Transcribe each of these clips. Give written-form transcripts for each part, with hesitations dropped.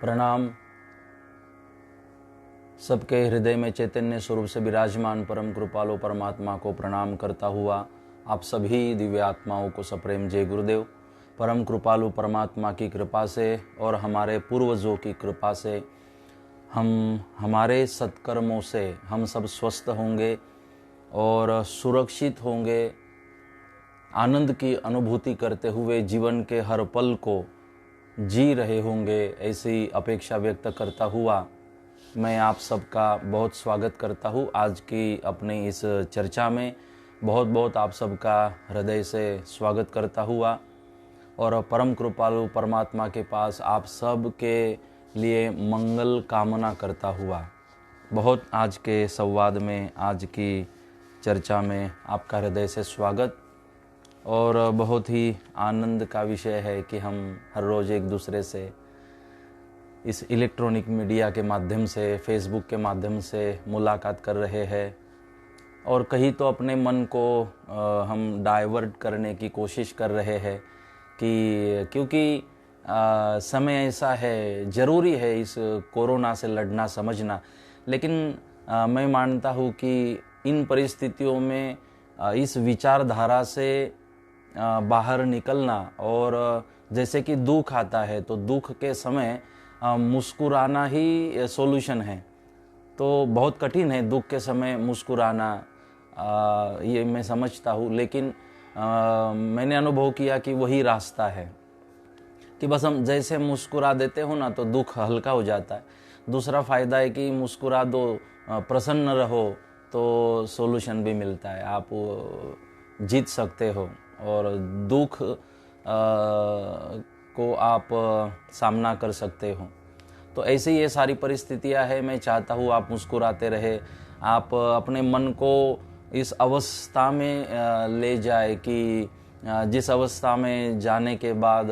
प्रणाम। सबके हृदय में चैतन्य स्वरूप से विराजमान परम कृपालु परमात्मा को प्रणाम करता हुआ आप सभी दिव्य आत्माओं को सप्रेम जय गुरुदेव। परम कृपालु परमात्मा की कृपा से और हमारे पूर्वजों की कृपा से हमारे सत्कर्मों से हम सब स्वस्थ होंगे और सुरक्षित होंगे, आनंद की अनुभूति करते हुए जीवन के हर पल को जी रहे होंगे, ऐसी अपेक्षा व्यक्त करता हुआ मैं आप सबका बहुत स्वागत करता हूँ आज की अपनी इस चर्चा में। बहुत बहुत आप सबका हृदय से स्वागत करता हुआ और परम कृपालु परमात्मा के पास आप सब के लिए मंगल कामना करता हुआ बहुत आज के संवाद में, आज की चर्चा में आपका हृदय से स्वागत। और बहुत ही आनंद का विषय है कि हम हर रोज़ एक दूसरे से इस इलेक्ट्रॉनिक मीडिया के माध्यम से, फेसबुक के माध्यम से मुलाकात कर रहे हैं और कहीं तो अपने मन को हम डाइवर्ट करने की कोशिश कर रहे हैं कि क्योंकि समय ऐसा है, ज़रूरी है इस कोरोना से लड़ना, समझना। लेकिन मैं मानता हूँ कि इन परिस्थितियों में इस विचारधारा से बाहर निकलना और जैसे कि दुख आता है तो दुख के समय मुस्कुराना ही सॉल्यूशन है। तो बहुत कठिन है दुख के समय मुस्कुराना, ये मैं समझता हूँ, लेकिन मैंने अनुभव किया कि वही रास्ता है कि बस हम जैसे मुस्कुरा देते हो ना तो दुख हल्का हो जाता है। दूसरा फ़ायदा है कि मुस्कुरा दो, प्रसन्न रहो तो सॉल्यूशन भी मिलता है, आप जीत सकते हो और दुख को आप सामना कर सकते हो। तो ऐसे ही ये सारी परिस्थितियां है। मैं चाहता हूँ आप मुस्कुराते रहे, आप अपने मन को इस अवस्था में ले जाए कि जिस अवस्था में जाने के बाद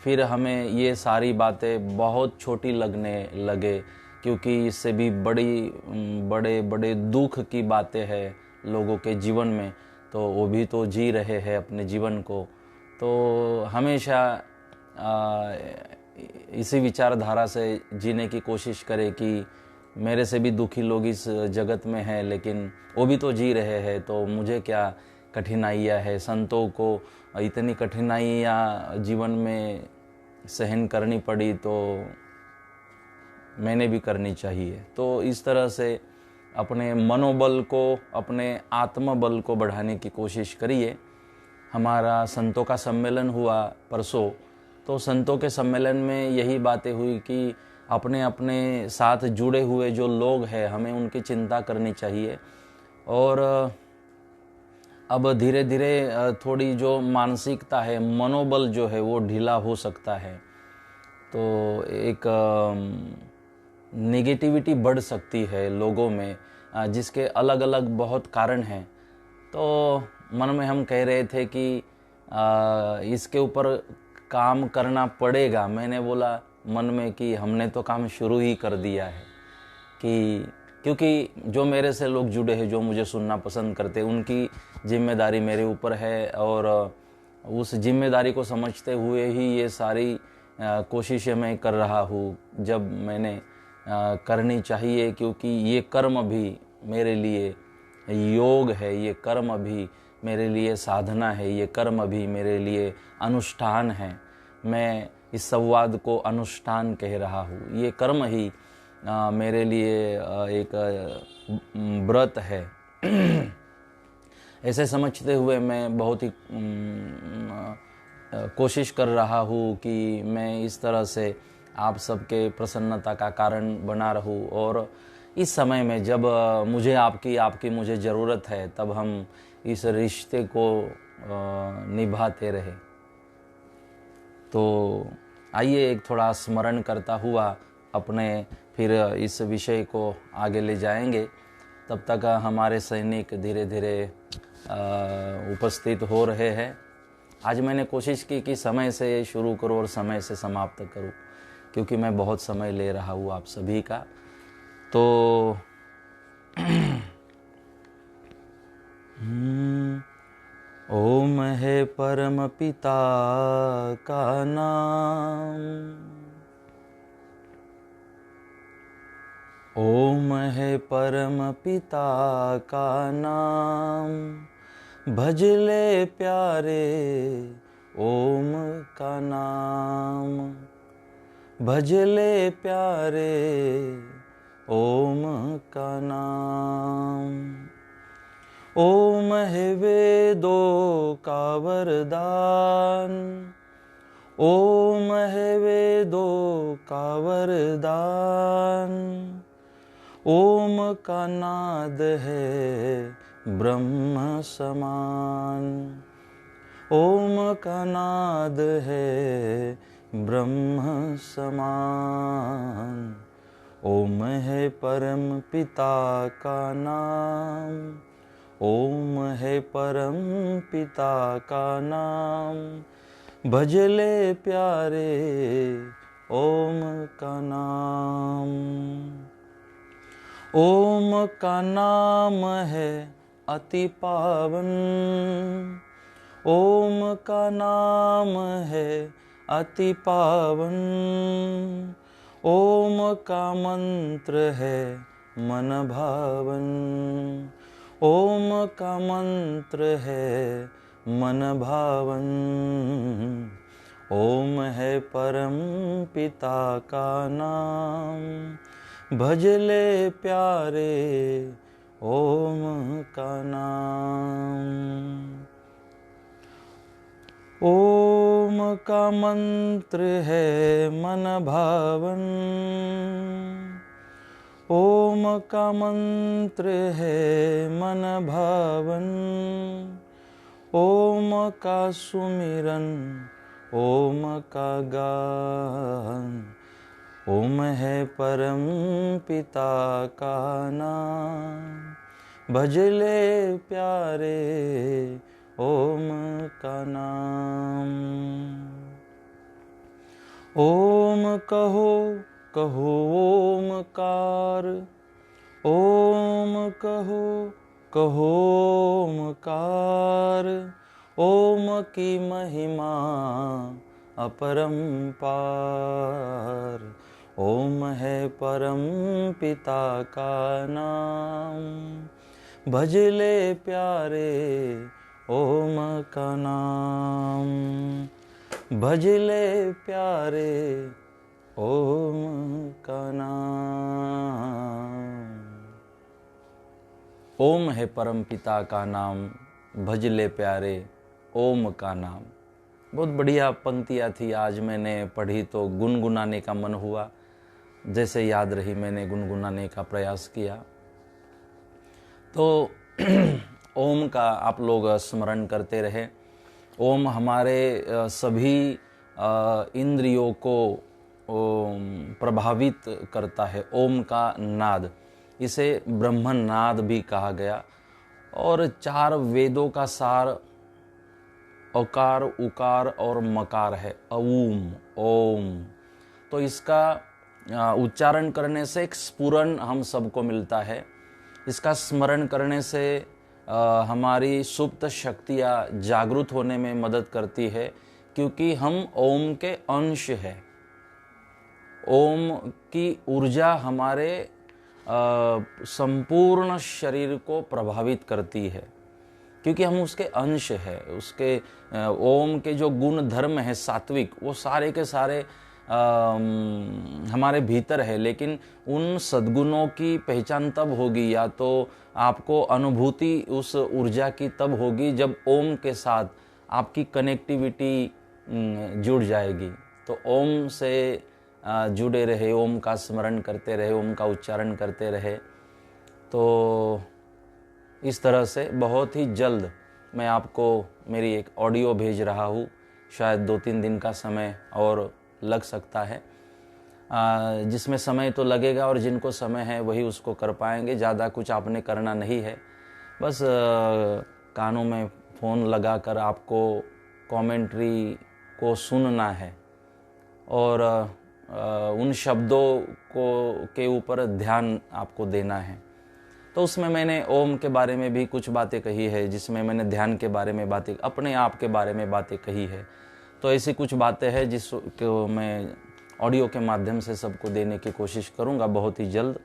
फिर हमें ये सारी बातें बहुत छोटी लगने लगे, क्योंकि इससे भी बड़े बड़े दुख की बातें हैं लोगों के जीवन में, तो वो भी तो जी रहे हैं अपने जीवन को। तो हमेशा इसी विचारधारा से जीने की कोशिश करें कि मेरे से भी दुखी लोग इस जगत में हैं, लेकिन वो भी तो जी रहे हैं, तो मुझे क्या कठिनाइयाँ है। संतों को इतनी कठिनाइयाँ जीवन में सहन करनी पड़ी तो मैंने भी करनी चाहिए। तो इस तरह से अपने मनोबल को, अपने आत्मबल को बढ़ाने की कोशिश करिए। हमारा संतों का सम्मेलन हुआ परसों, तो संतों के सम्मेलन में यही बातें हुई कि अपने अपने साथ जुड़े हुए जो लोग हैं हमें उनकी चिंता करनी चाहिए। और अब धीरे धीरे थोड़ी जो मानसिकता है, मनोबल जो है वो ढीला हो सकता है, तो एक नेगेटिविटी बढ़ सकती है लोगों में, जिसके अलग अलग बहुत कारण हैं। तो मन में हम कह रहे थे कि इसके ऊपर काम करना पड़ेगा। मैंने बोला मन में कि हमने तो काम शुरू ही कर दिया है, कि क्योंकि जो मेरे से लोग जुड़े हैं, जो मुझे सुनना पसंद करते हैं, उनकी जिम्मेदारी मेरे ऊपर है और उस जिम्मेदारी को समझते हुए ही ये सारी कोशिशें मैं कर रहा हूँ, जब मैंने करनी चाहिए, क्योंकि ये कर्म भी मेरे लिए योग है, ये कर्म भी मेरे लिए साधना है, ये कर्म भी मेरे लिए अनुष्ठान है। मैं इस संवाद को अनुष्ठान कह रहा हूँ। ये कर्म ही मेरे लिए एक व्रत है। ऐसे समझते हुए मैं बहुत ही कोशिश कर रहा हूँ कि मैं इस तरह से आप सबके प्रसन्नता का कारण बना रहूँ, और इस समय में जब आपकी मुझे ज़रूरत है, तब हम इस रिश्ते को निभाते रहे। तो आइए एक थोड़ा स्मरण करता हुआ अपने फिर इस विषय को आगे ले जाएंगे। तब तक हमारे सैनिक धीरे धीरे उपस्थित हो रहे हैं। आज मैंने कोशिश की कि समय से शुरू करूं और समय से समाप्त करूं, क्योंकि मैं बहुत समय ले रहा हूं आप सभी का। तो ओम है परम पिता का नाम, ओम है परम पिता का नाम, भज ले प्यारे ओम का नाम, भज ले प्यारे ओम का नाम। ओम है वेदों का वरदान, ओम है वेदों का वरदान, ओम का नाद है ब्रह्म समान, ओम का नाद है ब्रह्म समान। ओम है परम पिता का नाम, ओम है परम पिता का नाम, भज ले प्यारे ओम का नाम। ओम का नाम है अति पावन, ओम का नाम है अति पावन, ओम का मंत्र है मन भावन, ओम का मंत्र है मन भावन। ओम है परम पिता का नाम, भज ले प्यारे ओम का नाम। ओम का मंत्र है मन भावन, ओम का मंत्र है मन भावन, ओम का सुमिरन ओम का गान। ओम है परम पिता का नाम, भज ले प्यारे ओम का नाम। ओम कहो कहो ओमकार, ओम कहो कहो ओमकार, ओम की महिमा अपरंपार। ओम है परम पिता का नाम, भज ले प्यारे ओम का नाम, भज ले प्यारे ओम का नाम। ओम है परम पिता का नाम, भज ले प्यारे ओम का नाम। बहुत बढ़िया पंक्तियाँ थी, आज मैंने पढ़ी तो गुनगुनाने का मन हुआ, जैसे याद रही मैंने गुनगुनाने का प्रयास किया। तो ओम का आप लोग स्मरण करते रहे। ओम हमारे सभी इंद्रियों को प्रभावित करता है। ओम का नाद, इसे ब्रह्मन नाद भी कहा गया। और 4 वेदों का सार अकार, उकार और मकार है, अऊम ओम। तो इसका उच्चारण करने से एक स्फुरन हम सबको मिलता है। इसका स्मरण करने से हमारी सुप्त शक्तियाँ जागृत होने में मदद करती है, क्योंकि हम ओम के अंश हैं। ओम की ऊर्जा हमारे संपूर्ण शरीर को प्रभावित करती है, क्योंकि हम उसके अंश है। उसके ओम के जो गुण धर्म है सात्विक, वो सारे के सारे हमारे भीतर है। लेकिन उन सद्गुणों की पहचान तब होगी, या तो आपको अनुभूति उस ऊर्जा की तब होगी जब ओम के साथ आपकी कनेक्टिविटी जुड़ जाएगी। तो ओम से जुड़े रहे, ओम का स्मरण करते रहे, ओम का उच्चारण करते रहे। तो इस तरह से बहुत ही जल्द मैं आपको मेरी एक ऑडियो भेज रहा हूँ। शायद 2-3 दिन का समय और लग सकता है। जिसमें समय तो लगेगा, और जिनको समय है वही उसको कर पाएंगे। ज़्यादा कुछ आपने करना नहीं है, बस कानों में फ़ोन लगाकर आपको कमेंट्री को सुनना है, और उन शब्दों को के ऊपर ध्यान आपको देना है। तो उसमें मैंने ओम के बारे में भी कुछ बातें कही है, जिसमें मैंने ध्यान के बारे में बातें, अपने आप के बारे में बातें कही है। तो ऐसी कुछ बातें हैं जिसको मैं ऑडियो के माध्यम से सबको देने की कोशिश करूंगा बहुत ही जल्द।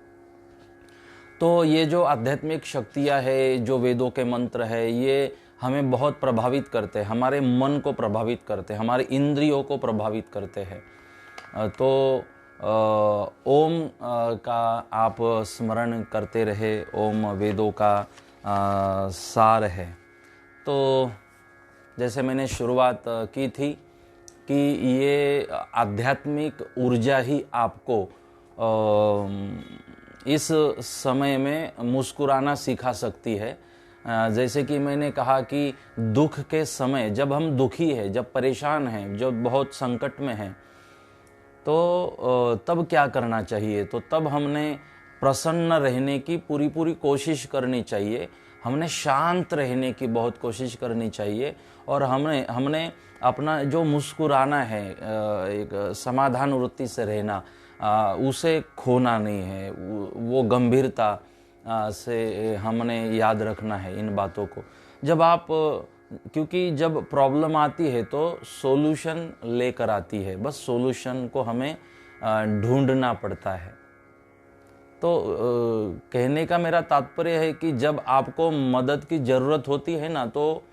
तो ये जो आध्यात्मिक शक्तियाँ है, जो वेदों के मंत्र है, ये हमें बहुत प्रभावित करते हैं, हमारे मन को प्रभावित करते हैं, हमारे इंद्रियों को प्रभावित करते हैं। तो ओम का आप स्मरण करते रहे। ओम वेदों का सार है। तो जैसे मैंने शुरुआत की थी कि ये आध्यात्मिक ऊर्जा ही आपको इस समय में मुस्कुराना सिखा सकती है। जैसे कि मैंने कहा कि दुख के समय जब हम दुखी हैं, जब परेशान हैं, जब बहुत संकट में हैं, तो तब क्या करना चाहिए? तो तब हमने प्रसन्न रहने की पूरी कोशिश करनी चाहिए, हमने शांत रहने की बहुत कोशिश करनी चाहिए, और हमने अपना जो मुस्कुराना है, एक समाधान वृत्ति से रहना, उसे खोना नहीं है। वो गंभीरता से हमने याद रखना है इन बातों को। जब आप क्योंकि जब प्रॉब्लम आती है तो सॉल्यूशन लेकर आती है, बस सॉल्यूशन को हमें ढूंढना पड़ता है। तो कहने का मेरा तात्पर्य है कि जब आपको मदद की ज़रूरत होती है ना, तो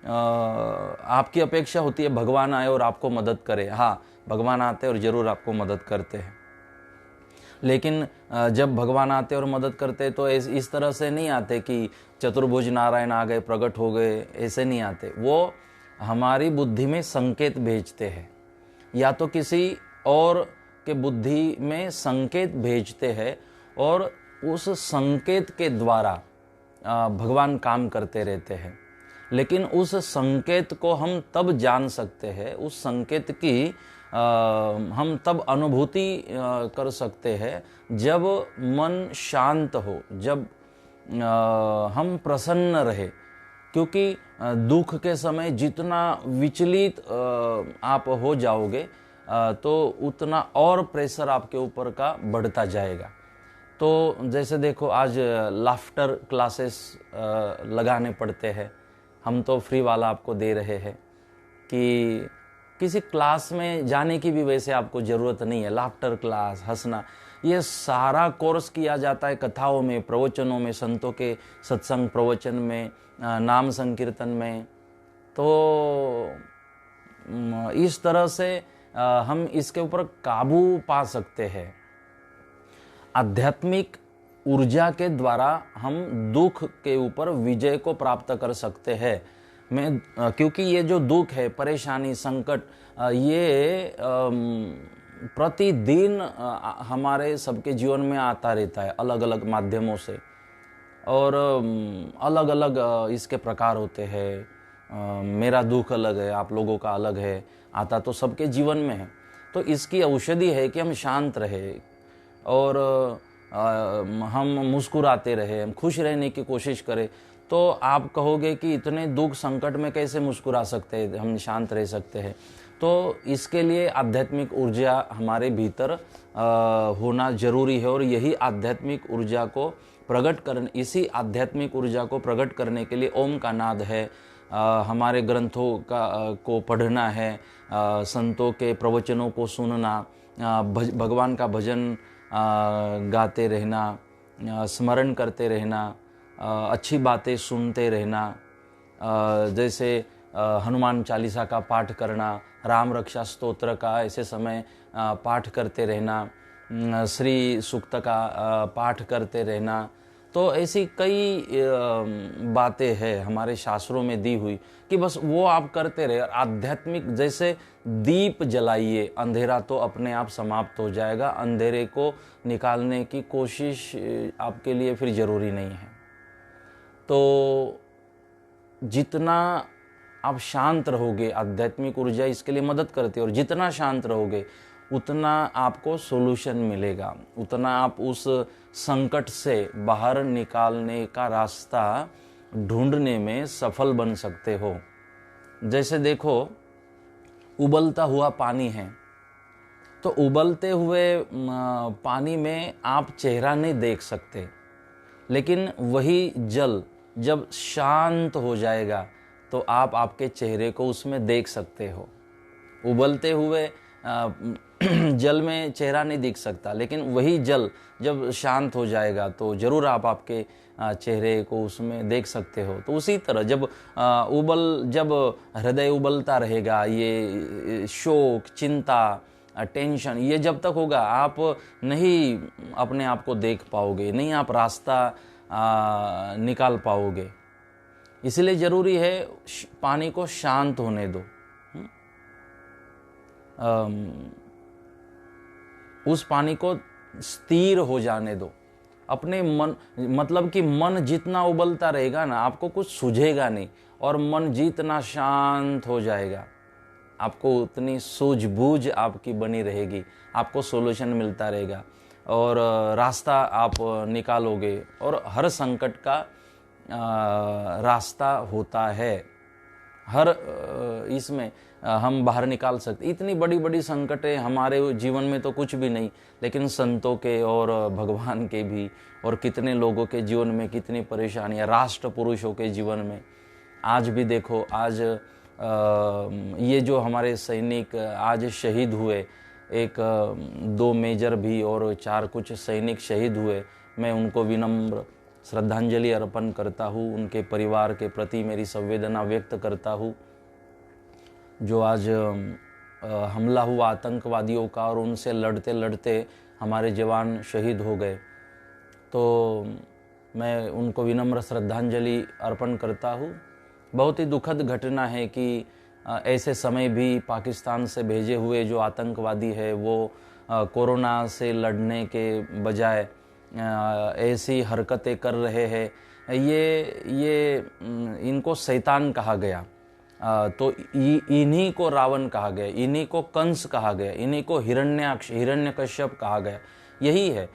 आपकी अपेक्षा होती है भगवान आए और आपको मदद करे। हाँ, भगवान आते और ज़रूर आपको मदद करते हैं, लेकिन जब भगवान आते और मदद करते तो इस तरह से नहीं आते कि चतुर्भुज नारायण आ गए, प्रकट हो गए, ऐसे नहीं आते। वो हमारी बुद्धि में संकेत भेजते हैं, या तो किसी और के बुद्धि में संकेत भेजते हैं, और उस संकेत के द्वारा भगवान काम करते रहते हैं। लेकिन उस संकेत को हम तब जान सकते हैं, उस संकेत की हम तब अनुभूति कर सकते हैं जब मन शांत हो, जब हम प्रसन्न रहे। क्योंकि दुख के समय जितना विचलित आप हो जाओगे, तो उतना और प्रेशर आपके ऊपर का बढ़ता जाएगा। तो जैसे देखो, आज लाफ्टर क्लासेस लगाने पड़ते हैं, हम तो फ्री वाला आपको दे रहे हैं कि किसी क्लास में जाने की भी वैसे आपको ज़रूरत नहीं है। लाफ्टर क्लास, हंसना, ये सारा कोर्स किया जाता है कथाओं में, प्रवचनों में, संतों के सत्संग प्रवचन में, नाम संकीर्तन में। तो इस तरह से हम इसके ऊपर काबू पा सकते हैं। आध्यात्मिक ऊर्जा के द्वारा हम दुख के ऊपर विजय को प्राप्त कर सकते हैं। क्योंकि ये जो दुख है, परेशानी, संकट, ये प्रतिदिन हमारे सबके जीवन में आता रहता है, अलग अलग माध्यमों से, और अलग अलग इसके प्रकार होते हैं। मेरा दुख अलग है, आप लोगों का अलग है, आता तो सबके जीवन में है। तो इसकी औषधि है कि हम शांत रहे और हम मुस्कुराते रहे, हम खुश रहने की कोशिश करें। तो आप कहोगे कि इतने दुख संकट में कैसे मुस्कुरा सकते हैं, हम शांत रह सकते हैं? तो इसके लिए आध्यात्मिक ऊर्जा हमारे भीतर होना जरूरी है, और यही आध्यात्मिक ऊर्जा को इसी आध्यात्मिक ऊर्जा को प्रकट करने के लिए ओम का नाद है। हमारे ग्रंथों को पढ़ना है, संतों के प्रवचनों को सुनना, भगवान का भजन गाते रहना, स्मरण करते रहना, अच्छी बातें सुनते रहना, जैसे हनुमान चालीसा का पाठ करना, राम रक्षा स्तोत्र का ऐसे समय पाठ करते रहना, श्री सूक्त का पाठ करते रहना। तो ऐसी कई बातें हैं हमारे शास्त्रों में दी हुई कि बस वो आप करते रहे। आध्यात्मिक जैसे दीप जलाइए, अंधेरा तो अपने आप समाप्त हो जाएगा। अंधेरे को निकालने की कोशिश आपके लिए फिर ज़रूरी नहीं है। तो जितना आप शांत रहोगे, आध्यात्मिक ऊर्जा इसके लिए मदद करती है, और जितना शांत रहोगे उतना आपको सोल्यूशन मिलेगा, उतना आप उस संकट से बाहर निकालने का रास्ता ढूंढने में सफल बन सकते हो। जैसे देखो, उबलता हुआ पानी है, तो उबलते हुए पानी में आप चेहरा नहीं देख सकते, लेकिन वही जल जब शांत हो जाएगा तो आप आपके चेहरे को उसमें देख सकते हो। उबलते हुए जल में चेहरा नहीं दिख सकता, लेकिन वही जल जब शांत हो जाएगा तो जरूर आप आपके चेहरे को उसमें देख सकते हो। तो उसी तरह जब जब हृदय उबलता रहेगा, ये शोक, चिंता, टेंशन, ये जब तक होगा आप नहीं अपने आप को देख पाओगे, नहीं आप रास्ता निकाल पाओगे। इसलिए जरूरी है पानी को शांत होने दो। उस पानी को स्थिर हो जाने दो। अपने मन, मतलब कि मन जितना उबलता रहेगा ना, आपको कुछ सूझेगा नहीं, और मन जितना शांत हो जाएगा आपको उतनी सूझबूझ आपकी बनी रहेगी, आपको सोल्यूशन मिलता रहेगा और रास्ता आप निकालोगे। और हर संकट का रास्ता होता है, हर इसमें हम बाहर निकाल सकते। इतनी बड़ी बड़ी संकटें हमारे जीवन में तो कुछ भी नहीं, लेकिन संतों के और भगवान के भी, और कितने लोगों के जीवन में कितनी परेशानियां, राष्ट्र पुरुषों के जीवन में। आज भी देखो, आज ये जो हमारे सैनिक आज शहीद हुए, एक 2 मेजर भी और 4 कुछ सैनिक शहीद हुए, मैं उनको विनम्र श्रद्धांजलि अर्पण करता हूँ। उनके परिवार के प्रति मेरी संवेदना व्यक्त करता हूँ। जो आज हमला हुआ आतंकवादियों का और उनसे लड़ते लड़ते हमारे जवान शहीद हो गए, तो मैं उनको विनम्र श्रद्धांजलि अर्पण करता हूँ। बहुत ही दुखद घटना है कि ऐसे समय भी पाकिस्तान से भेजे हुए जो आतंकवादी है वो कोरोना से लड़ने के बजाय ऐसी हरकतें कर रहे हैं। ये इनको शैतान कहा गया, तो इन्हीं को रावण कहा गया, इन्हीं को कंस कहा गया, इन्हीं को हिरण्यकश्यप कहा गया। यही है,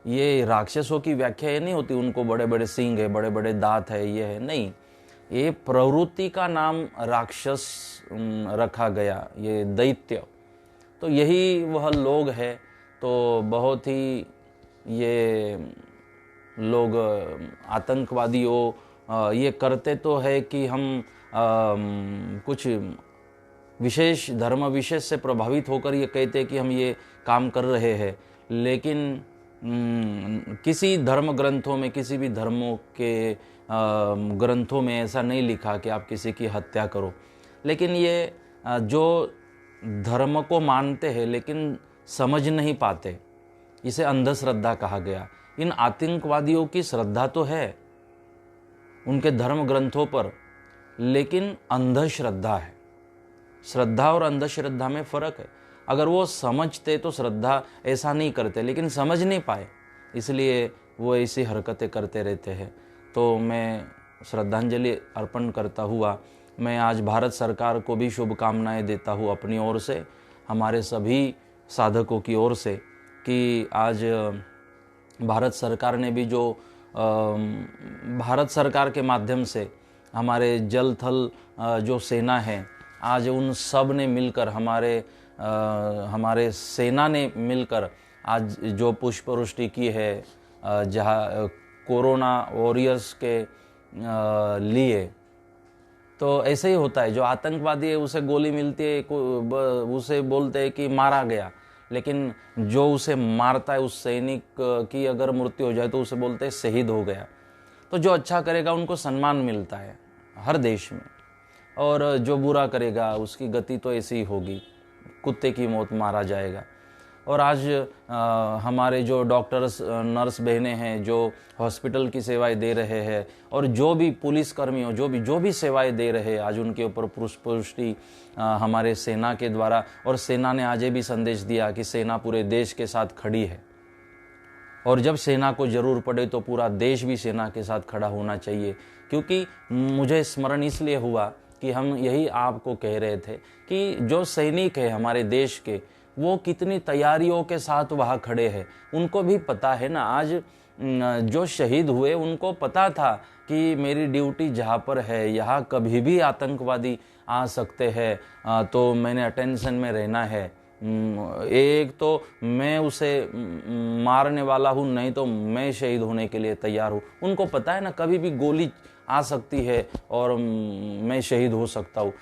ये राक्षसों की व्याख्या ये नहीं होती उनको बड़े बड़े सींग है, बड़े बड़े दांत है, ये है नहीं। ये प्रवृत्ति का नाम राक्षस रखा गया, ये दैत्य। तो यही वह लोग है। तो बहुत ही ये लोग आतंकवादियों ये करते तो है कि हम कुछ विशेष धर्म विशेष से प्रभावित होकर ये कहते हैं कि हम ये काम कर रहे हैं, लेकिन किसी धर्म ग्रंथों में, किसी भी धर्मों के ग्रंथों में ऐसा नहीं लिखा कि आप किसी की हत्या करो। लेकिन ये जो धर्म को मानते हैं लेकिन समझ नहीं पाते, इसे अंधश्रद्धा कहा गया। इन आतंकवादियों की श्रद्धा तो है उनके धर्म ग्रंथों पर, लेकिन अंधश्रद्धा है। श्रद्धा और अंधश्रद्धा में फर्क है। अगर वो समझते तो श्रद्धा ऐसा नहीं करते, लेकिन समझ नहीं पाए, इसलिए वो ऐसी हरकतें करते रहते हैं। तो मैं श्रद्धांजलि अर्पण करता हुआ मैं आज भारत सरकार को भी शुभकामनाएं देता हूँ अपनी ओर से, हमारे सभी साधकों की ओर से, कि आज भारत सरकार ने भी जो भारत सरकार के माध्यम से हमारे जल थल जो सेना है, आज उन सब ने मिलकर हमारे सेना ने मिलकर आज जो पुष्पवृष्टि की है, जहाँ कोरोना वॉरियर्स के लिए। तो ऐसे ही होता है, जो आतंकवादी है उसे गोली मिलती है, उसे बोलते हैं कि मारा गया, लेकिन जो उसे मारता है, उस सैनिक की अगर मृत्यु हो जाए तो उसे बोलते हैं शहीद हो गया। तो जो अच्छा करेगा उनको सम्मान मिलता है हर देश में, और जो बुरा करेगा उसकी गति तो ऐसी ही होगी, कुत्ते की मौत मारा जाएगा। और आज हमारे जो डॉक्टर्स नर्स बहनें हैं जो हॉस्पिटल की सेवाएं दे रहे हैं, और जो भी पुलिस कर्मियों जो भी सेवाएं दे रहे हैं, आज उनके ऊपर पुष्पवृष्टि हमारे सेना के द्वारा। और सेना ने आज ये भी संदेश दिया कि सेना पूरे देश के साथ खड़ी है, और जब सेना को जरूर पड़े तो पूरा देश भी सेना के साथ खड़ा होना चाहिए। क्योंकि मुझे स्मरण इसलिए हुआ कि हम यही आपको कह रहे थे कि जो सैनिक है हमारे देश के, वो कितनी तैयारियों के साथ वहाँ खड़े हैं। उनको भी पता है ना, आज जो शहीद हुए उनको पता था कि मेरी ड्यूटी जहाँ पर है यहाँ कभी भी आतंकवादी आ सकते हैं, तो मैंने अटेंशन में रहना है। एक तो मैं उसे मारने वाला हूँ, नहीं तो मैं शहीद होने के लिए तैयार हूँ। उनको पता है ना, कभी भी गोली आ सकती है और मैं शहीद हो सकता हूँ।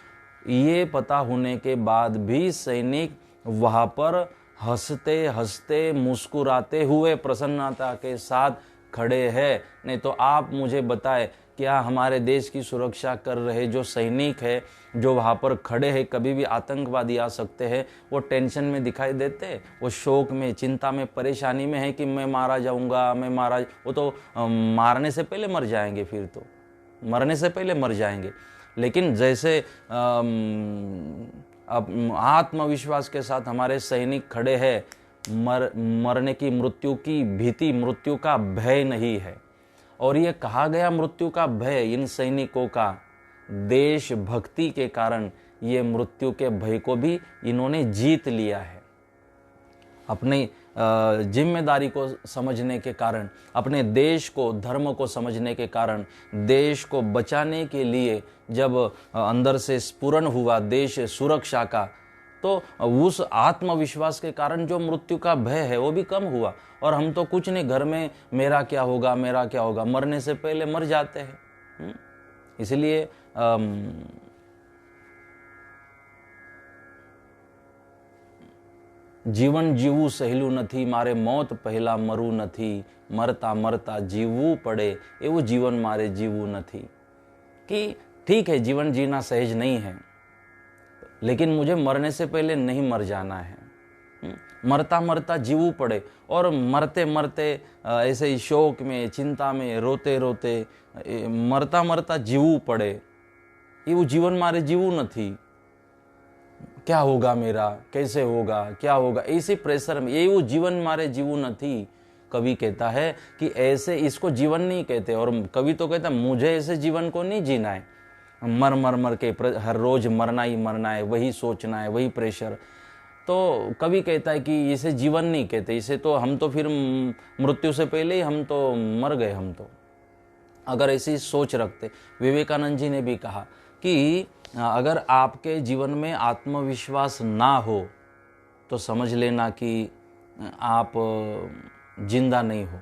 ये पता होने के बाद भी सैनिक वहाँ पर हंसते हंसते मुस्कुराते हुए प्रसन्नता के साथ खड़े हैं। नहीं तो आप मुझे बताएं, क्या हमारे देश की सुरक्षा कर रहे जो सैनिक है, जो वहाँ पर खड़े हैं, कभी भी आतंकवादी आ सकते हैं, वो टेंशन में दिखाई देते? वो शोक में, चिंता में, परेशानी में है कि मैं मारा जाऊंगा, वो तो मारने से पहले मर जाएंगे, फिर तो मरने से पहले मर जाएंगे। लेकिन जैसे अब आत्मविश्वास के साथ हमारे सैनिक खड़े हैं, मरने की, मृत्यु की भीति, मृत्यु का भय नहीं है। और ये कहा गया मृत्यु का भय इन सैनिकों का देशभक्ति के कारण, ये मृत्यु के भय को भी इन्होंने जीत लिया है। अपनी जिम्मेदारी को समझने के कारण, अपने देश को, धर्म को समझने के कारण, देश को बचाने के लिए जब अंदर से स्फुरण हुआ देश सुरक्षा का, तो उस आत्मविश्वास के कारण जो मृत्यु का भय है वो भी कम हुआ। और हम तो कुछ नहीं, घर में मेरा क्या होगा, मेरा क्या होगा, मरने से पहले मर जाते हैं। इसलिए जीवन जीवू સહેલું નથી, મારે મોત પહેલા મરું નથી, મરતા મરતા જીવવું પડે એવું जीवन मारे जीवू નથી। कि ठीक है, जीवन जीना सहज नहीं है, लेकिन मुझे मरने से पहले नहीं मर जाना है। मरता मरता जीवू पड़े, और मरते मरते ऐसे ही शोक में, चिंता में, रोते रोते मरता मरता जीवू पड़े એવું जीवन मारे जीवू नहीं। क्या होगा मेरा, कैसे होगा, क्या होगा, ऐसे प्रेशर में, ये वो जीवन मारे जीवू नहीं। कवि कहता है कि ऐसे इसको जीवन नहीं कहते, और कवि तो कहता है मुझे ऐसे जीवन को नहीं जीना है, मर मर मर के हर रोज मरना ही मरना है, वही सोचना है, वही प्रेशर। तो कवि कहता है कि इसे जीवन नहीं कहते, इसे तो हम तो फिर मृत्यु से पहले ही हम तो मर गए। हम तो अगर ऐसी सोच रखते, विवेकानंद जी ने भी कहा कि अगर आपके जीवन में आत्मविश्वास ना हो तो समझ लेना कि आप जिंदा नहीं हो,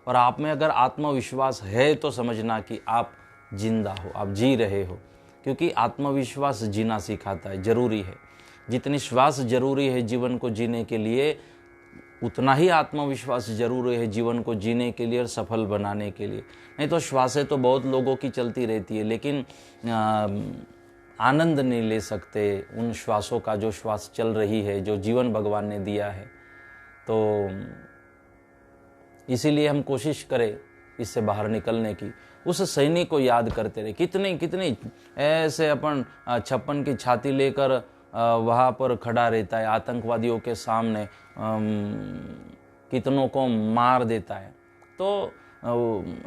और आप में अगर आत्मविश्वास है तो समझना कि आप जिंदा हो, आप जी रहे हो। क्योंकि आत्मविश्वास जीना सिखाता है, जरूरी है। जितनी श्वास जरूरी है जीवन को जीने के लिए, उतना ही आत्मविश्वास जरूरी है जीवन को जीने के लिए और सफल बनाने के लिए। नहीं तो श्वासें तो बहुत लोगों की चलती रहती है, लेकिन आनंद नहीं ले सकते उन श्वासों का जो श्वास चल रही है, जो जीवन भगवान ने दिया है। तो इसीलिए हम कोशिश करें इससे बाहर निकलने की। उस सैनिक को याद करते रहे, कितने कितने ऐसे अपन 56 की छाती लेकर वहाँ पर खड़ा रहता है, आतंकवादियों के सामने कितनों को मार देता है। तो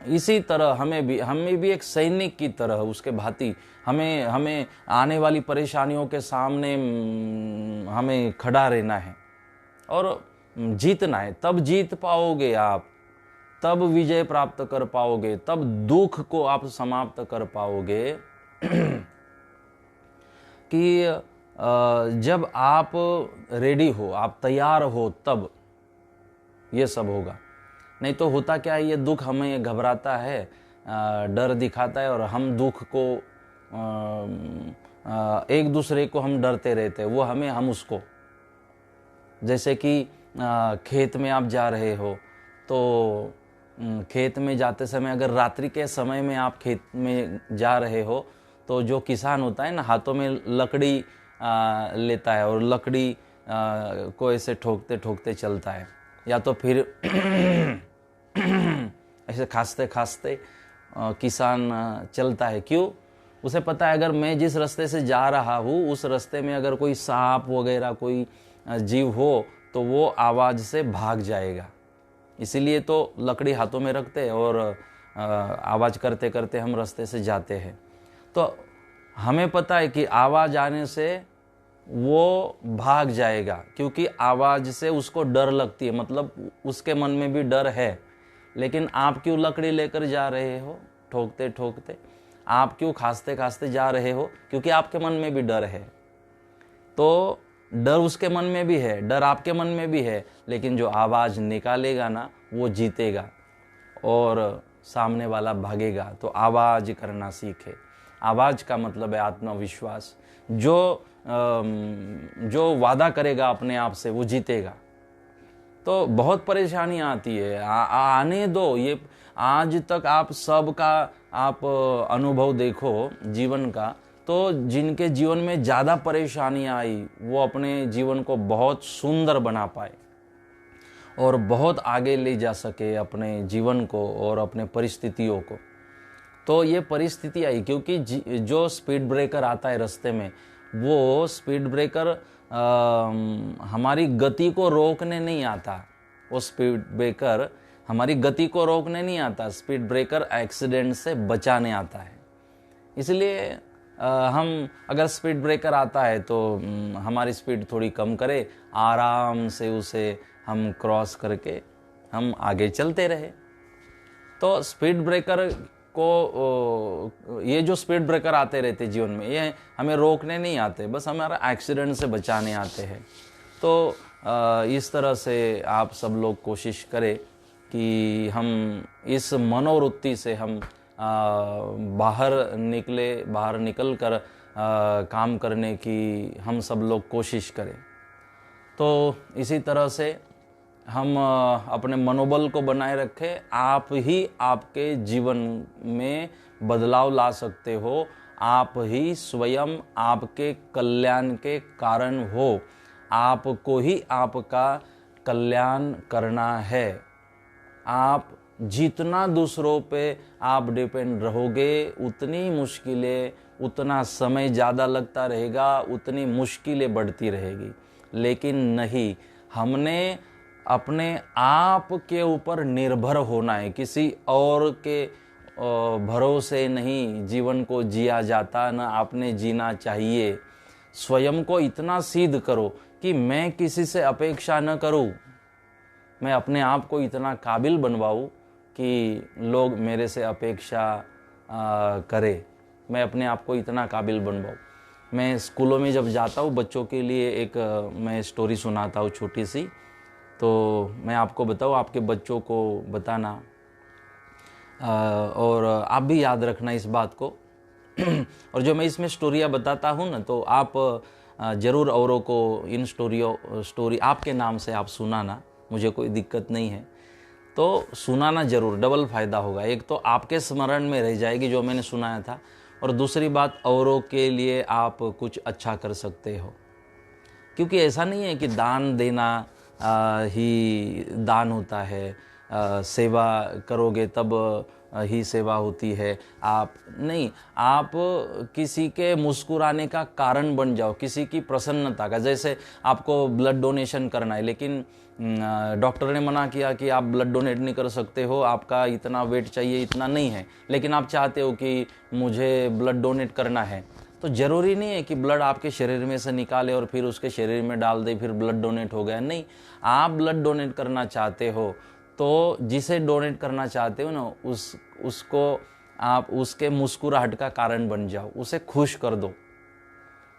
इसी तरह हमें भी एक सैनिक की तरह, उसके भांति हमें आने वाली परेशानियों के सामने हमें खड़ा रहना है और जीतना है। तब जीत पाओगे आप, तब विजय प्राप्त कर पाओगे, तब दुख को आप समाप्त कर पाओगे। कि जब आप रेडी हो, आप तैयार हो, तब ये सब होगा। नहीं तो होता क्या है, ये दुख हमें घबराता है, डर दिखाता है, और हम दुख को एक दूसरे को हम डरते रहते हैं, वो हमें, हम उसको। जैसे कि खेत में आप जा रहे हो, तो खेत में जाते समय अगर रात्रि के समय में आप खेत में जा रहे हो, तो जो किसान होता है ना, हाथों में लकड़ी लेता है और लकड़ी को ऐसे ठोकते ठोकते चलता है, या तो फिर ऐसे खांसते खांसते किसान चलता है। क्यों? उसे पता है अगर मैं जिस रास्ते से जा रहा हूँ उस रास्ते में अगर कोई सांप वगैरह कोई जीव हो तो वो आवाज़ से भाग जाएगा। इसीलिए तो लकड़ी हाथों में रखते हैं और आवाज़ करते करते हम रास्ते से जाते हैं। तो हमें पता है कि आवाज़ आने से वो भाग जाएगा, क्योंकि आवाज़ से उसको डर लगती है, मतलब उसके मन में भी डर है। लेकिन आप क्यों लकड़ी लेकर जा रहे हो ठोकते ठोकते? आप क्यों खांसते खांसते जा रहे हो? क्योंकि आपके मन में भी डर है। तो डर उसके मन में भी है, डर आपके मन में भी है, लेकिन जो आवाज़ निकालेगा ना वो जीतेगा और सामने वाला भागेगा। तो आवाज़ करना सीखे। आवाज़ का मतलब है आत्मविश्वास। जो वादा करेगा अपने आप से वो जीतेगा। तो बहुत परेशानी आती है। आने दो। ये आज तक आप सबका आप अनुभव देखो जीवन का, तो जिनके जीवन में ज़्यादा परेशानियाँ आई वो अपने जीवन को बहुत सुंदर बना पाए और बहुत आगे ले जा सके अपने जीवन को और अपने परिस्थितियों को। तो ये परिस्थिति आई क्योंकि जो स्पीड ब्रेकर आता है रास्ते में, वो स्पीड ब्रेकर हमारी गति को रोकने नहीं आता। वो स्पीड ब्रेकर हमारी गति को रोकने नहीं आता, स्पीड ब्रेकर एक्सीडेंट से बचाने आता है। इसलिए हम अगर स्पीड ब्रेकर आता है तो हमारी स्पीड थोड़ी कम करे, आराम से उसे हम क्रॉस करके हम आगे चलते रहे। तो स्पीड ब्रेकर को, ये जो स्पीड ब्रेकर आते रहते जीवन में, ये हमें रोकने नहीं आते, बस हमारा एक्सीडेंट से बचाने आते हैं। तो इस तरह से आप सब लोग कोशिश करें कि हम इस मनोवृत्ति से हम बाहर निकल कर काम करने की हम सब लोग कोशिश करें। तो इसी तरह से हम अपने मनोबल को बनाए रखें। आप ही आपके जीवन में बदलाव ला सकते हो, आप ही स्वयं आपके कल्याण के कारण हो, आपको ही आपका कल्याण करना है। आप जितना दूसरों पे आप डिपेंड रहोगे, उतनी मुश्किलें, उतना समय ज़्यादा लगता रहेगा, उतनी मुश्किलें बढ़ती रहेगी। लेकिन नहीं, हमने अपने आप के ऊपर निर्भर होना है। किसी और के भरोसे नहीं जीवन को जिया जाता, न आपने जीना चाहिए। स्वयं को इतना सिद्ध करो कि मैं किसी से अपेक्षा न करूं, मैं अपने आप को इतना काबिल बनवाऊं कि लोग मेरे से अपेक्षा करें। मैं अपने आप को इतना काबिल बनवाऊं। मैं स्कूलों में जब जाता हूँ बच्चों के लिए एक मैं स्टोरी सुनाता हूँ छोटी सी, तो मैं आपको बताऊँ, आपके बच्चों को बताना और आप भी याद रखना इस बात को। और जो मैं इसमें स्टोरियाँ बताता हूँ ना, तो आप ज़रूर औरों को इन स्टोरी आपके नाम से आप सुनाना, मुझे कोई दिक्कत नहीं है। तो सुनाना ज़रूर, डबल फ़ायदा होगा। एक तो आपके स्मरण में रह जाएगी जो मैंने सुनाया था, और दूसरी बात औरों के लिए आप कुछ अच्छा कर सकते हो। क्योंकि ऐसा नहीं है कि दान देना ही दान होता है, सेवा करोगे तब ही सेवा होती है। आप नहीं, आप किसी के मुस्कुराने का कारण बन जाओ, किसी की प्रसन्नता का। जैसे आपको ब्लड डोनेशन करना है, लेकिन डॉक्टर ने मना किया कि आप ब्लड डोनेट नहीं कर सकते हो, आपका इतना वेट चाहिए, इतना नहीं है, लेकिन आप चाहते हो कि मुझे ब्लड डोनेट करना है। तो ज़रूरी नहीं है कि ब्लड आपके शरीर में से निकाले और फिर उसके शरीर में डाल दे, फिर ब्लड डोनेट हो गया। नहीं, आप ब्लड डोनेट करना चाहते हो तो जिसे डोनेट करना चाहते हो ना, उसको आप उसके मुस्कुराहट का कारण बन जाओ, उसे खुश कर दो,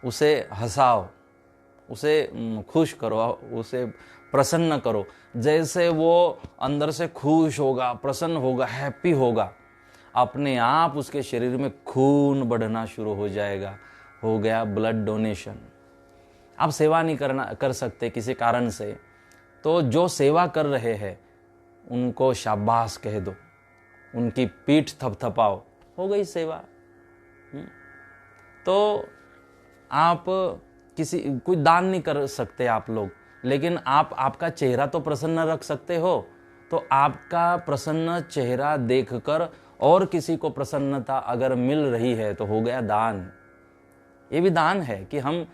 उसे हंसाओ, उसे खुश करो, उसे प्रसन्न करो। जैसे वो अंदर से खुश होगा, प्रसन्न होगा, हैप्पी होगा, अपने आप उसके शरीर में खून बढ़ना शुरू हो जाएगा। हो गया ब्लड डोनेशन। आप सेवा नहीं कर सकते किसी कारण से, तो जो सेवा कर रहे हैं उनको शाबाश कह दो, उनकी पीठ थपथपाओ, हो गई सेवा। तो आप कोई दान नहीं कर सकते आप लोग, लेकिन आप आपका चेहरा तो प्रसन्न रख सकते हो। तो आपका प्रसन्न चेहरा देखकर और किसी को प्रसन्नता अगर मिल रही है तो हो गया दान। ये भी दान है कि हम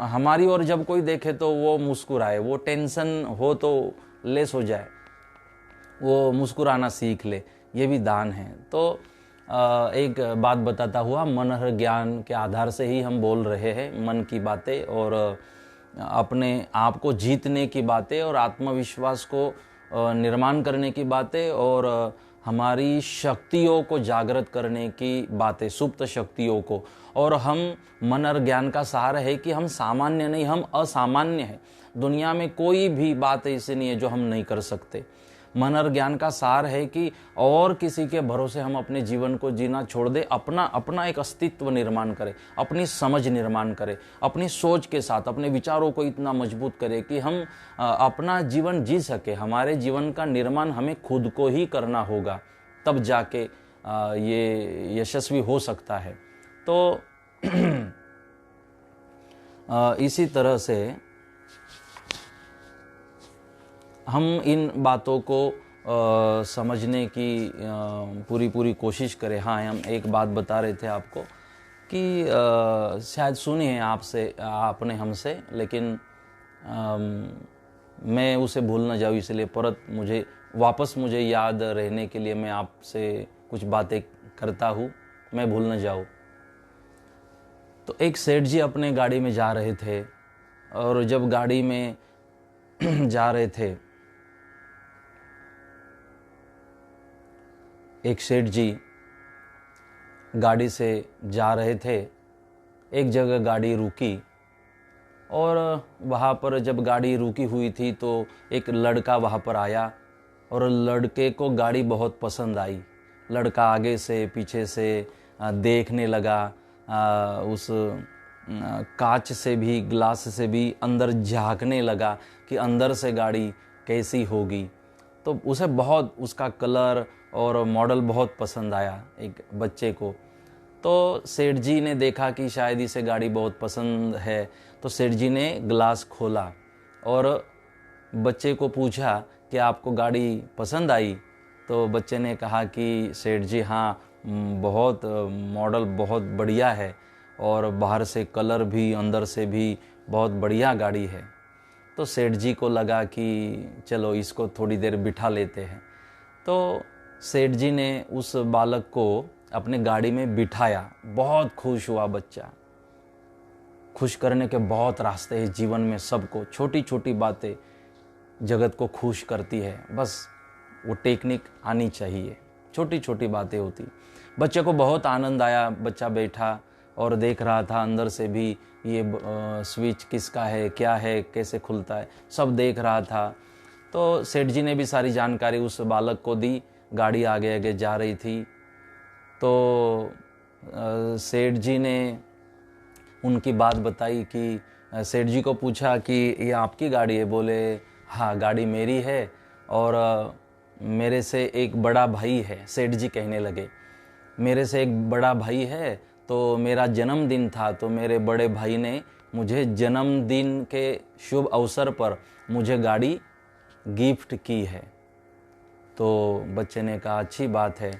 हमारी ओर जब कोई देखे तो वो मुस्कुराए, वो टेंशन हो तो लेस हो जाए, वो मुस्कुराना सीख ले, ये भी दान है। तो एक बात बताता हुआ, मन ज्ञान के आधार से ही हम बोल रहे हैं, मन की बातें और अपने आप को जीतने की बातें और आत्मविश्वास को निर्माण करने की बातें और हमारी शक्तियों को जागृत करने की बातें, सुप्त शक्तियों को। और हम मन और ज्ञान का सहारा है कि हम सामान्य नहीं, हम असामान्य हैं। दुनिया में कोई भी बात ऐसी नहीं है जो हम नहीं कर सकते। मन और ज्ञान का सार है कि और किसी के भरोसे हम अपने जीवन को जीना छोड़ दें, अपना एक अस्तित्व निर्माण करें, अपनी समझ निर्माण करें, अपनी सोच के साथ अपने विचारों को इतना मजबूत करें कि हम अपना जीवन जी सके। हमारे जीवन का निर्माण हमें खुद को ही करना होगा, तब जाके ये यशस्वी हो सकता है। तो इसी तरह से हम इन बातों को समझने की पूरी कोशिश करें। हाँ, हम एक बात बता रहे थे आपको कि शायद सुनी है आपने हमसे, लेकिन मैं उसे भूल ना जाऊँ, इसलिए वापस मुझे याद रहने के लिए मैं आपसे कुछ बातें करता हूँ, मैं भूल ना जाऊँ। तो एक सेठ जी अपने गाड़ी में जा रहे थे, और जब गाड़ी में जा रहे थे, एक सेठ जी गाड़ी से जा रहे थे। एक जगह गाड़ी रुकी, और वहाँ पर जब गाड़ी रुकी हुई थी तो एक लड़का वहाँ पर आया, और लड़के को गाड़ी बहुत पसंद आई। लड़का आगे से पीछे से देखने लगा, उस कांच से भी, ग्लास से भी अंदर झांकने लगा कि अंदर से गाड़ी कैसी होगी। तो उसे बहुत उसका कलर और मॉडल बहुत पसंद आया एक बच्चे को। तो सेठ जी ने देखा कि शायद इसे गाड़ी बहुत पसंद है, तो सेठ जी ने ग्लास खोला और बच्चे को पूछा कि आपको गाड़ी पसंद आई? तो बच्चे ने कहा कि सेठ जी हाँ, बहुत मॉडल बहुत बढ़िया है, और बाहर से कलर भी अंदर से भी बहुत बढ़िया गाड़ी है। तो सेठ जी को लगा कि चलो इसको थोड़ी देर बिठा लेते हैं। तो सेठ जी ने उस बालक को अपने गाड़ी में बिठाया। बहुत खुश हुआ बच्चा। खुश करने के बहुत रास्ते हैं जीवन में, सबको छोटी छोटी बातें जगत को खुश करती है, बस वो टेक्निक आनी चाहिए। छोटी छोटी बातें होती। बच्चे को बहुत आनंद आया। बच्चा बैठा और देख रहा था अंदर से भी, ये स्विच किसका है, क्या है, कैसे खुलता है, सब देख रहा था। तो सेठ जी ने भी सारी जानकारी उस बालक को दी। गाड़ी आगे आगे जा रही थी। तो सेठ जी ने उनकी बात बताई कि सेठ जी को पूछा कि ये आपकी गाड़ी है? बोले हाँ, गाड़ी मेरी है, और मेरे से एक बड़ा भाई है। सेठ जी कहने लगे, मेरे से एक बड़ा भाई है, तो मेरा जन्मदिन था, तो मेरे बड़े भाई ने मुझे जन्मदिन के शुभ अवसर पर मुझे गाड़ी गिफ्ट की है। तो बच्चे ने कहा अच्छी बात है।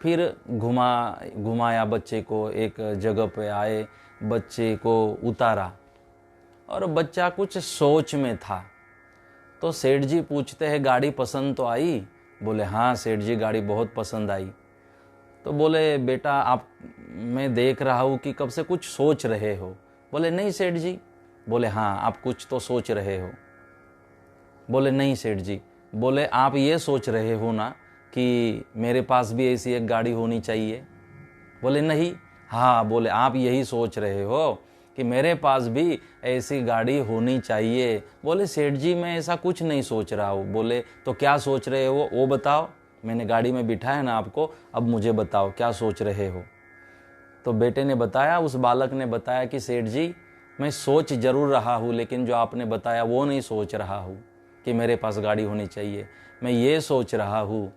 फिर घुमाया बच्चे को, एक जगह पे आए, बच्चे को उतारा, और बच्चा कुछ सोच में था। तो सेठ जी पूछते हैं गाड़ी पसंद तो आई? बोले हाँ सेठ जी, गाड़ी बहुत पसंद आई। तो बोले बेटा, आप, मैं देख रहा हूँ कि कब से कुछ सोच रहे हो। बोले नहीं सेठ जी। बोले हाँ, आप कुछ तो सोच रहे हो। बोले नहीं सेठ जी। बोले आप ये सोच रहे हो ना कि मेरे पास भी ऐसी एक गाड़ी होनी चाहिए? बोले नहीं। हाँ। बोले आप यही सोच रहे हो कि मेरे पास भी ऐसी गाड़ी होनी चाहिए? बोले सेठ जी, मैं ऐसा कुछ नहीं सोच रहा हूँ। बोले तो क्या सोच रहे हो वो बताओ। मैंने गाड़ी में बिठाया ना आपको, अब मुझे बताओ क्या सोच रहे हो। तो बेटे ने बताया, उस बालक ने बताया कि सेठ जी, मैं सोच जरूर रहा हूँ, लेकिन जो आपने बताया वो नहीं सोच रहा हूँ कि मेरे पास गाड़ी होनी चाहिए। मैं ये सोच रहा हूँ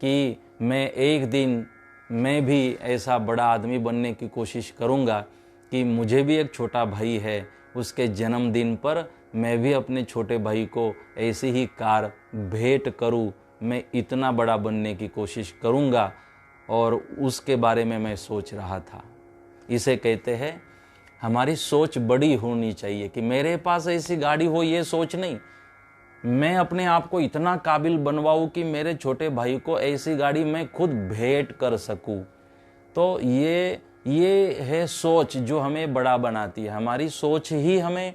कि मैं एक दिन मैं भी ऐसा बड़ा आदमी बनने की कोशिश करूँगा कि मुझे भी एक छोटा भाई है, उसके जन्मदिन पर मैं भी अपने छोटे भाई को ऐसी ही कार भेंट करूँ। मैं इतना बड़ा बनने की कोशिश करूँगा, और उसके बारे में मैं सोच रहा था। इसे कहते हैं हमारी सोच बड़ी होनी चाहिए कि मेरे पास ऐसी गाड़ी हो, ये सोच नहीं। मैं अपने आप को इतना काबिल बनवाऊं कि मेरे छोटे भाई को ऐसी गाड़ी मैं खुद भेंट कर सकूं। तो ये है सोच जो हमें बड़ा बनाती है। हमारी सोच ही हमें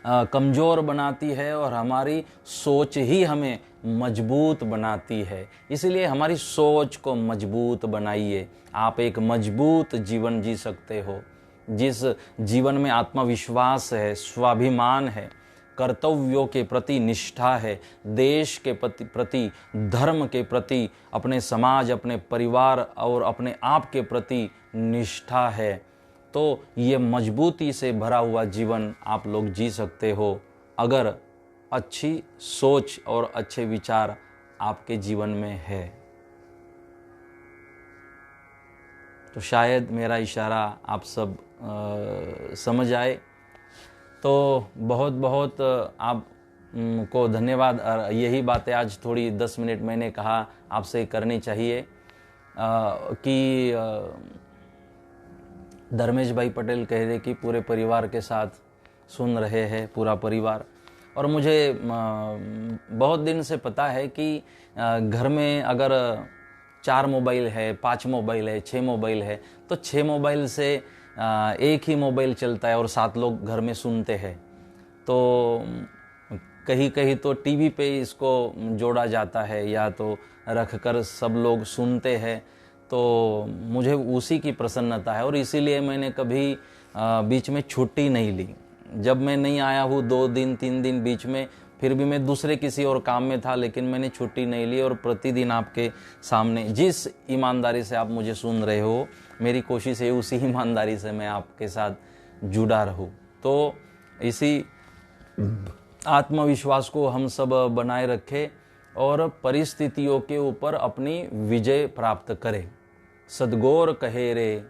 कमज़ोर बनाती है, और हमारी सोच ही हमें मजबूत बनाती है। इसलिए हमारी सोच को मजबूत बनाइए। आप एक मजबूत जीवन जी सकते हो, जिस जीवन में आत्मविश्वास है, स्वाभिमान है, कर्तव्यों के प्रति निष्ठा है, देश के प्रति, धर्म के प्रति, अपने समाज, अपने परिवार और अपने आप के प्रति निष्ठा है, तो ये मजबूती से भरा हुआ जीवन आप लोग जी सकते हो अगर अच्छी सोच और अच्छे विचार आपके जीवन में है। तो शायद मेरा इशारा आप सब समझ आए। तो बहुत बहुत आप को धन्यवाद। यही बातें आज थोड़ी 10 मिनट मैंने कहा आपसे करनी चाहिए कि धर्मेश भाई पटेल कह रहे कि पूरे परिवार के साथ सुन रहे हैं, पूरा परिवार। और मुझे बहुत दिन से पता है कि घर में अगर 4 मोबाइल है, 5 मोबाइल है, 6 मोबाइल है, तो 6 मोबाइल से एक ही मोबाइल चलता है और 7 लोग घर में सुनते हैं। तो कहीं कहीं तो टीवी पे इसको जोड़ा जाता है या तो रख कर सब लोग सुनते हैं। तो मुझे उसी की प्रसन्नता है और इसीलिए मैंने कभी बीच में छुट्टी नहीं ली। जब मैं नहीं आया हूँ 2 दिन 3 दिन बीच में, फिर भी मैं दूसरे किसी और काम में था, लेकिन मैंने छुट्टी नहीं ली और प्रतिदिन आपके सामने जिस ईमानदारी से आप मुझे सुन रहे हो, मेरी कोशिश है उसी ईमानदारी से मैं आपके साथ जुड़ा रहूं। तो इसी आत्मविश्वास को हम सब बनाए रखें और परिस्थितियों के ऊपर अपनी विजय प्राप्त करें। सदगोर कहे रे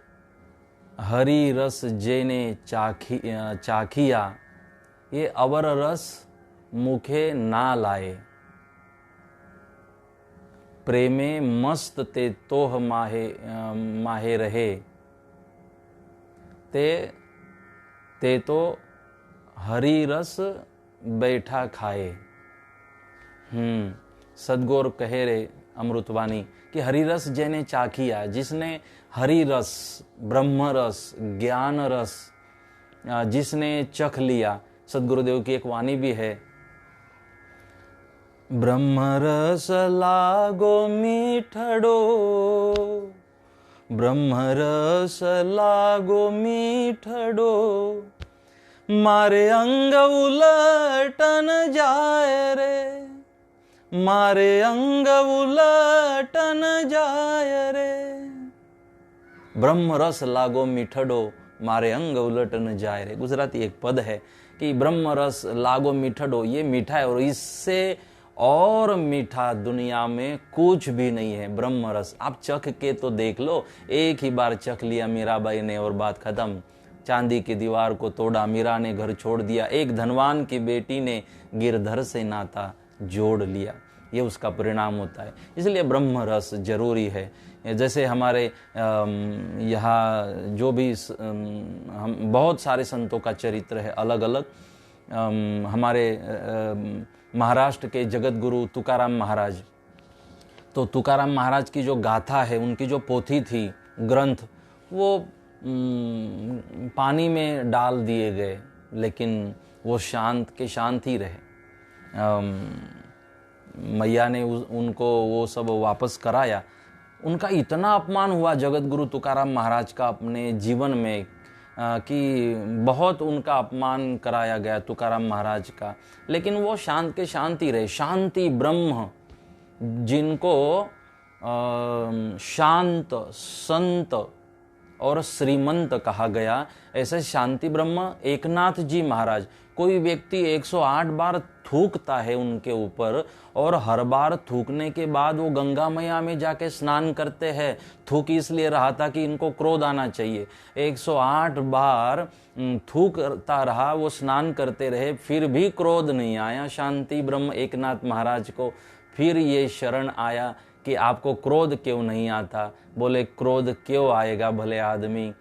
हरि रस जेने चाखिया, ये अवर रस मुखे ना लाए। प्रेमे मस्त ते तोह माहे रहे, ते तो हरि रस बैठा खाए। सदगोर कहे रे अमृतवाणी कि हरि रस जेने चाखिया, जिसने हरि रस, ब्रह्म रस, ज्ञान रस जिसने चख लिया। सदगुरुदेव की एक वाणी भी है, ब्रह्म रस लागो मीठड़ो, ब्रह्म रस लागो मीठड़ो, मारे अंग उलटन जाए रे, मारे अंग उलटन जाए रे। ब्रह्म रस लागो मीठड़ो, मारे अंग उलटन जाए रे। गुजराती एक पद है कि ब्रह्म रस लागो मीठड़ो, ये मीठा है और इससे और मीठा दुनिया में कुछ भी नहीं है। ब्रह्म रस आप चख के तो देख लो। एक ही बार चख लिया मीराबाई ने और बात खत्म। चांदी की दीवार को तोड़ा, मीरा ने घर छोड़ दिया। एक धनवान की बेटी ने गिरधर से नाता जोड़ लिया। ये उसका परिणाम होता है। इसलिए ब्रह्म रस जरूरी है। जैसे हमारे यहाँ जो भी हम बहुत सारे संतों का चरित्र है अलग अलग। हमारे महाराष्ट्र के जगत गुरु तुकाराम महाराज, तो तुकाराम महाराज की जो गाथा है, उनकी जो पोथी थी, ग्रंथ, वो पानी में डाल दिए गए, लेकिन वो शांत के शांत ही रहे। मैया ने उनको वो सब वापस कराया। उनका इतना अपमान हुआ जगत गुरु तुकाराम महाराज का अपने जीवन में कि बहुत उनका अपमान कराया गया तुकाराम महाराज का, लेकिन वो शांत के शांति रहे। शांति ब्रह्म जिनको शांत, संत और श्रीमंत कहा गया, ऐसे शांति ब्रह्म एकनाथ जी महाराज। कोई व्यक्ति 108 बार थूकता है उनके ऊपर और हर बार थूकने के बाद वो गंगा मैया में जाके स्नान करते हैं। थूक इसलिए रहा था कि इनको क्रोध आना चाहिए। 108 बार थूकता रहा, वो स्नान करते रहे, फिर भी क्रोध नहीं आया शांति ब्रह्म एकनाथ महाराज को। फिर ये शरण आया कि आपको क्रोध क्यों नहीं आता? बोले क्रोध क्यों आएगा भले आदमी,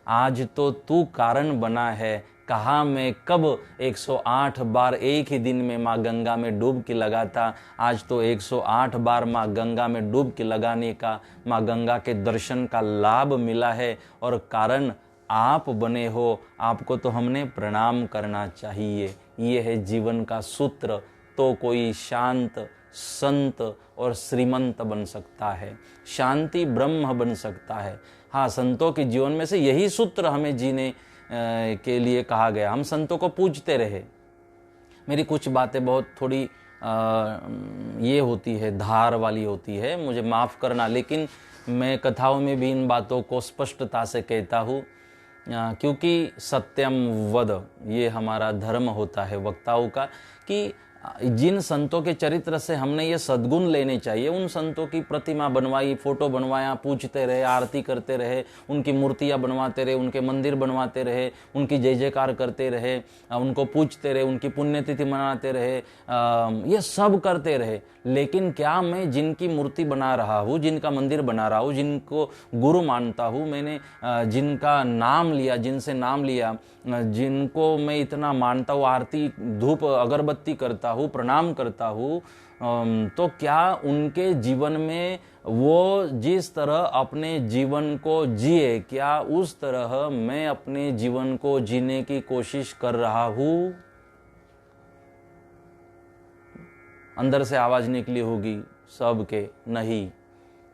आज तो तू कारण बना है। कहा मैं कब 108 बार एक ही दिन में माँ गंगा में डुबकी लगाता, आज तो 108 बार माँ गंगा में डुबकी लगाने का, माँ गंगा के दर्शन का लाभ मिला है और कारण आप बने हो। आपको तो हमने प्रणाम करना चाहिए। ये है जीवन का सूत्र। तो कोई शांत, संत और श्रीमंत बन सकता है, शांति ब्रह्म बन सकता है। हाँ, संतों के जीवन में से यही सूत्र हमें जीने के लिए कहा गया। हम संतों को पूजते रहे, मेरी कुछ बातें बहुत थोड़ी ये होती है, धार वाली होती है, मुझे माफ़ करना, लेकिन मैं कथाओं में भी इन बातों को स्पष्टता से कहता हूँ, क्योंकि सत्यम वद ये हमारा धर्म होता है वक्ताओं का, कि जिन संतों के चरित्र से हमने ये सद्गुण लेने चाहिए, उन संतों की प्रतिमा बनवाई, फोटो बनवाया, पूजते रहे, आरती करते रहे, उनकी मूर्तियां बनवाते रहे, उनके मंदिर बनवाते रहे, उनकी जय जयकार करते रहे, उनको पूजते रहे, उनकी पुण्यतिथि मनाते रहे, ये सब करते रहे। लेकिन क्या मैं जिनकी मूर्ति बना रहा हूँ, जिनका मंदिर बना रहा हूँ, जिनको गुरु मानता हूँ, मैंने जिनका नाम लिया, जिनसे नाम लिया, जिनको मैं इतना मानता हूँ, आरती धूप अगरबत्ती करता हूँ, प्रणाम करता हूँ, तो क्या उनके जीवन में वो जिस तरह अपने जीवन को जिए, क्या उस तरह मैं अपने जीवन को जीने की कोशिश कर रहा हूँ? अंदर से आवाज निकली होगी सबके, नहीं।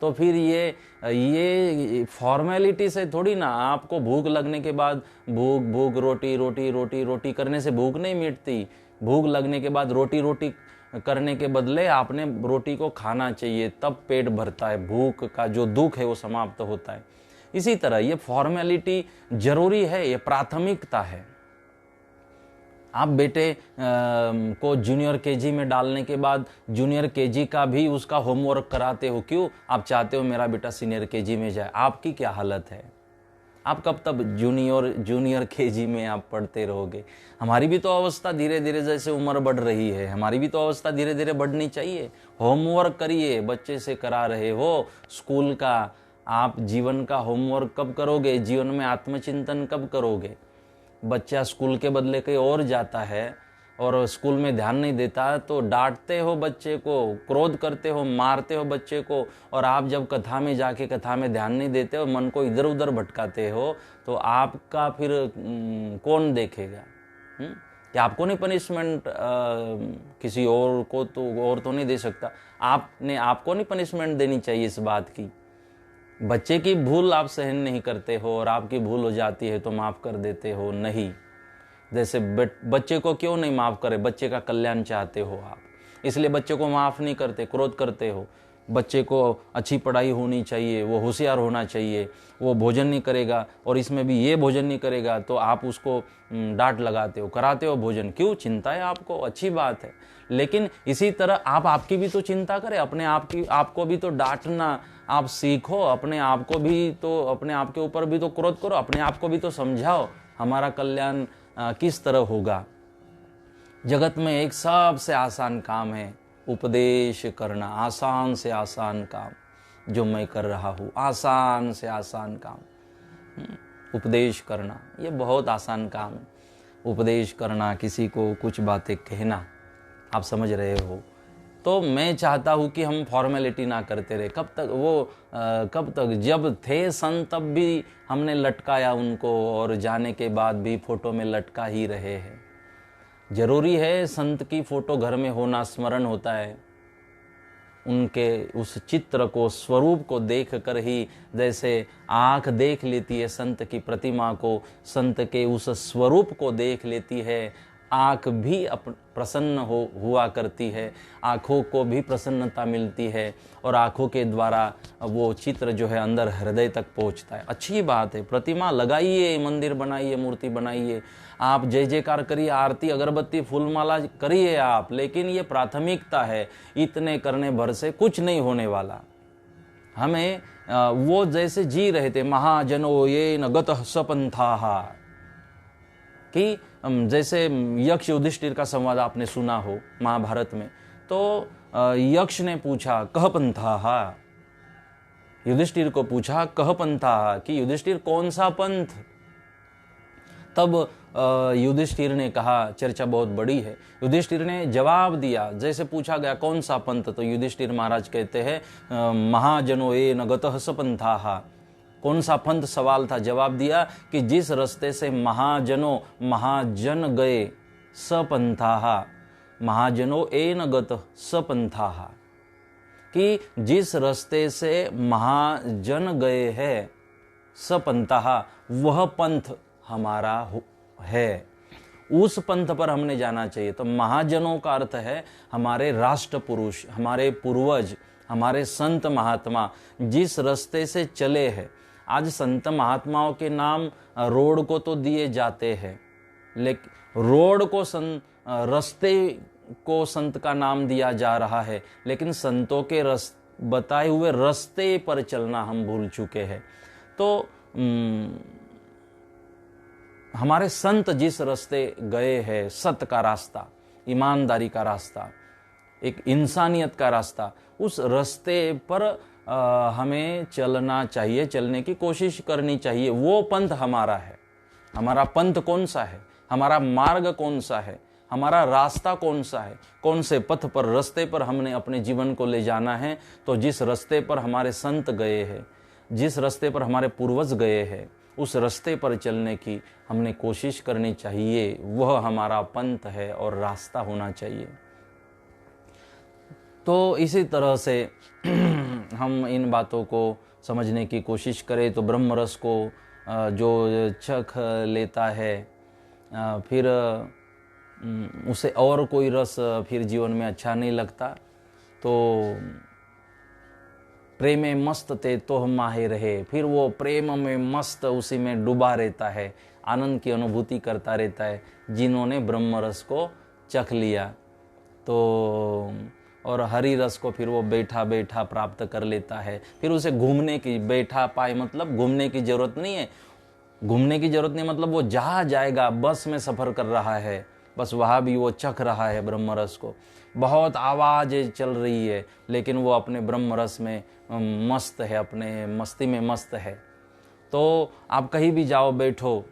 तो फिर ये फॉर्मेलिटी से थोड़ी ना, आपको भूख लगने के बाद भूख भूख रोटी रोटी रोटी रोटी करने से भूख नहीं मिटती। भूख लगने के बाद रोटी रोटी करने के बदले आपने रोटी को खाना चाहिए, तब पेट भरता है, भूख का जो दुख है वो समाप्त होता है। इसी तरह ये फॉर्मेलिटी जरूरी है, ये प्राथमिकता है। आप बेटे को जूनियर केजी में डालने के बाद जूनियर केजी का भी उसका होमवर्क कराते हो, क्यों? आप चाहते हो मेरा बेटा सीनियर केजी में जाए। आपकी क्या हालत है? आप कब तक जूनियर केजी में आप पढ़ते रहोगे? हमारी भी तो अवस्था धीरे धीरे, जैसे उम्र बढ़ रही है, हमारी भी तो अवस्था धीरे धीरे बढ़नी चाहिए। होमवर्क करिए, बच्चे से करा रहे हो स्कूल का, आप जीवन का होमवर्क कब करोगे? जीवन में आत्मचिंतन कब करोगे? बच्चा स्कूल के बदले कहीं और जाता है और स्कूल में ध्यान नहीं देता, तो डांटते हो बच्चे को, क्रोध करते हो, मारते हो बच्चे को, और आप जब कथा में जाके कथा में ध्यान नहीं देते हो, मन को इधर उधर भटकाते हो, तो आपका फिर कौन देखेगा? क्या आपको नहीं पनिशमेंट किसी और को तो नहीं दे सकता? आपको नहीं पनिशमेंट देनी चाहिए इस बात की। बच्चे की भूल आप सहन नहीं करते हो और आपकी भूल हो जाती है तो माफ कर देते हो, नहीं। जैसे बच्चे को क्यों नहीं माफ करे? बच्चे का कल्याण चाहते हो आप, इसलिए बच्चे को माफ नहीं करते, क्रोध करते हो। बच्चे को अच्छी पढ़ाई होनी चाहिए, वो होशियार होना चाहिए, वो भोजन नहीं करेगा और इसमें भी ये भोजन नहीं करेगा, तो आप उसको डांट लगाते हो, कराते हो भोजन। क्यों? चिंता है आपको, अच्छी बात है। लेकिन इसी तरह आप आपकी भी तो चिंता करें, अपने आपको भी तो डांटना आप सीखो, अपने आप को भी तो, अपने आप के ऊपर भी तो क्रोध करो, अपने आप को भी तो समझाओ हमारा कल्याण किस तरह होगा। जगत में एक सबसे आसान काम है उपदेश करना, आसान से आसान काम जो मैं कर रहा हूँ, आसान से आसान काम उपदेश करना, ये बहुत आसान काम है। उपदेश करना, किसी को कुछ बातें कहना, आप समझ रहे हो। तो मैं चाहता हूँ कि हम फॉर्मेलिटी ना करते रहे। कब तक जब थे संत तब भी हमने लटकाया उनको, और जाने के बाद भी फोटो में लटका ही रहे हैं। जरूरी है संत की फोटो घर में होना, स्मरण होता है उनके उस चित्र को, स्वरूप को देख कर ही, जैसे आँख देख लेती है संत की प्रतिमा को, संत के उस स्वरूप को देख लेती है, आँख भी प्रसन्न हुआ करती है, आँखों को भी प्रसन्नता मिलती है, और आँखों के द्वारा वो चित्र जो है अंदर हृदय तक पहुँचता है। अच्छी बात है, प्रतिमा लगाइए, मंदिर बनाइए, मूर्ति बनाइए, आप जय जयकार करिए, आरती अगरबत्ती फूलमाला करिए आप, लेकिन ये प्राथमिकता है। इतने करने भर से कुछ नहीं होने वाला। हमें वो जैसे जी रहे थे, महाजनो ये न गतः सपंथाः, कि जैसे यक्ष युधिष्ठिर का संवाद आपने सुना हो महाभारत में, तो यक्ष ने पूछा कह पंथाः, युधिष्ठिर को पूछा कह पंथाः, कि युधिष्ठिर कौन सा पंथ? तब युधिष्ठिर ने कहा, चर्चा बहुत बड़ी है, युधिष्ठिर ने जवाब दिया, जैसे पूछा गया कौन सा पंथ, तो युधिष्ठिर महाराज कहते हैं महाजनो ये न गतः सपंथाः, कौन सा पंथ सवाल था, जवाब दिया कि जिस रास्ते से महाजन गए, सपंथाः, महाजनो एन गतः सपंथाः, कि जिस रास्ते से महाजन गए हैं, सपंथाः, वह पंथ हमारा है, उस पंथ पर हमने जाना चाहिए। तो महाजनों का अर्थ है हमारे राष्ट्र पुरुष, हमारे पूर्वज, हमारे संत महात्मा जिस रास्ते से चले हैं। आज संत महात्माओं के नाम रोड को तो दिए जाते हैं, लेकिन रोड को रास्ते को संत का नाम दिया जा रहा है, लेकिन संतों के बताए हुए रास्ते पर चलना हम भूल चुके हैं। तो हमारे संत जिस रास्ते गए हैं, सत्य का रास्ता, ईमानदारी का रास्ता, एक इंसानियत का रास्ता, उस रास्ते पर हमें चलना चाहिए, चलने की कोशिश करनी चाहिए। वो पंथ हमारा है। हमारा पंथ कौन सा है, हमारा मार्ग कौन सा है, हमारा रास्ता कौन सा है, कौन से पथ पर, रास्ते पर हमने अपने जीवन को ले जाना है। तो जिस रास्ते पर हमारे संत गए हैं, जिस रास्ते पर हमारे पूर्वज गए हैं, उस रास्ते पर चलने की हमने कोशिश करनी चाहिए। वह हमारा पंथ है और रास्ता होना चाहिए। तो इसी तरह से हम इन बातों को समझने की कोशिश करें तो ब्रह्म रस को जो चख लेता है, फिर उसे और कोई रस फिर जीवन में अच्छा नहीं लगता। तो प्रेम में मस्त ते तो माहे रहे, फिर वो प्रेम में मस्त उसी में डूबा रहता है, आनंद की अनुभूति करता रहता है जिन्होंने ब्रह्म रस को चख लिया। तो और हरि रस को फिर वो बैठा बैठा प्राप्त कर लेता है। फिर उसे घूमने की, बैठा पाए मतलब घूमने की जरूरत नहीं है, घूमने की जरूरत नहीं मतलब वो जहाँ जाएगा, बस में सफ़र कर रहा है, बस वहाँ भी वो चख रहा है ब्रह्म रस को। बहुत आवाज़ चल रही है लेकिन वो अपने ब्रह्म रस में मस्त है, अपने मस्ती में मस्त है। तो आप कहीं भी जाओ, बैठो,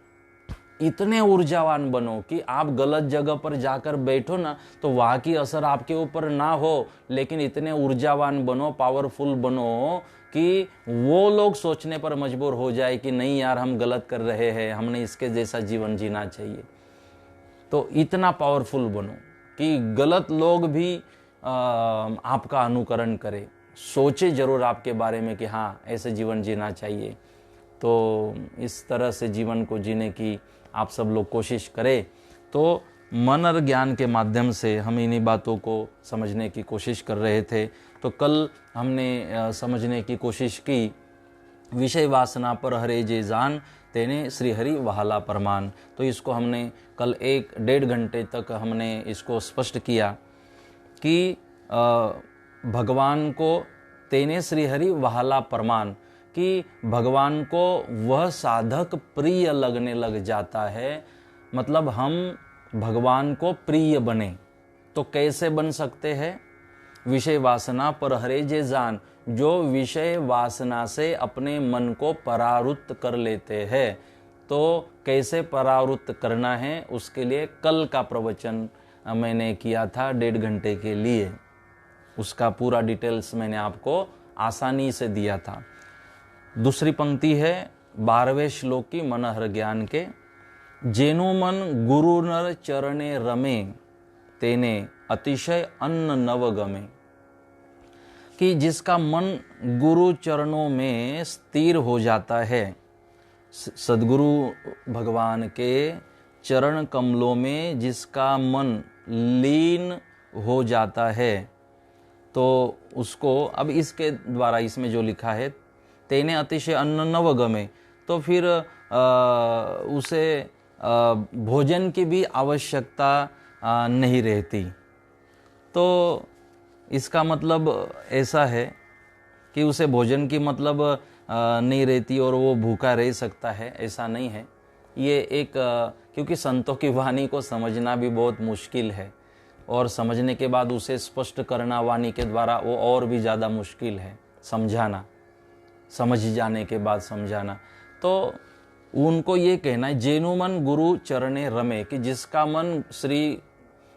इतने ऊर्जावान बनो कि आप गलत जगह पर जाकर बैठो ना तो वहाँ की असर आपके ऊपर ना हो, लेकिन इतने ऊर्जावान बनो, पावरफुल बनो कि वो लोग सोचने पर मजबूर हो जाए कि नहीं यार हम गलत कर रहे हैं, हमने इसके जैसा जीवन जीना चाहिए। तो इतना पावरफुल बनो कि गलत लोग भी आपका अनुकरण करें, सोचे जरूर आपके बारे में कि हाँ ऐसे जीवन जीना चाहिए। तो इस तरह से जीवन को जीने की आप सब लोग कोशिश करें। तो मन और ज्ञान के माध्यम से हम इन्हीं बातों को समझने की कोशिश कर रहे थे। तो कल हमने समझने की कोशिश की, विषय वासना पर हरे जे जान, तेने श्री हरि वहाला परमान। तो इसको हमने कल 1-1.5 घंटे तक हमने इसको स्पष्ट किया कि भगवान को तेने श्री हरि वहाला परमान, कि भगवान को वह साधक प्रिय लगने लग जाता है। मतलब हम भगवान को प्रिय बने तो कैसे बन सकते हैं? विषय वासना पर हरे जे जान, जो विषय वासना से अपने मन को परावृत्त कर लेते हैं। तो कैसे परावृत्त करना है उसके लिए कल का प्रवचन मैंने किया था 1.5 घंटे के लिए, उसका पूरा डिटेल्स मैंने आपको आसानी से दिया था। दूसरी पंक्ति है 12वें श्लोक की मनहर ज्ञान के, जेनो मन गुरु नर चरणे रमे, तेने अतिशय अन्न नव गमे। कि जिसका मन गुरु चरणों में स्थिर हो जाता है, सद्गुरु भगवान के चरण कमलों में जिसका मन लीन हो जाता है, तो उसको, अब इसके द्वारा इसमें जो लिखा है तेने अतिशय अन्न नव गमे, तो फिर उसे भोजन की भी आवश्यकता नहीं रहती। तो इसका मतलब ऐसा है कि उसे भोजन की मतलब नहीं रहती और वो भूखा रह सकता है, ऐसा नहीं है। ये एक क्योंकि संतों की वाणी को समझना भी बहुत मुश्किल है और समझने के बाद उसे स्पष्ट करना वाणी के द्वारा वो और भी ज़्यादा मुश्किल है समझाना, समझ जाने के बाद समझाना। तो उनको ये कहना है जेनु मन गुरु चरणे रमे, कि जिसका मन श्री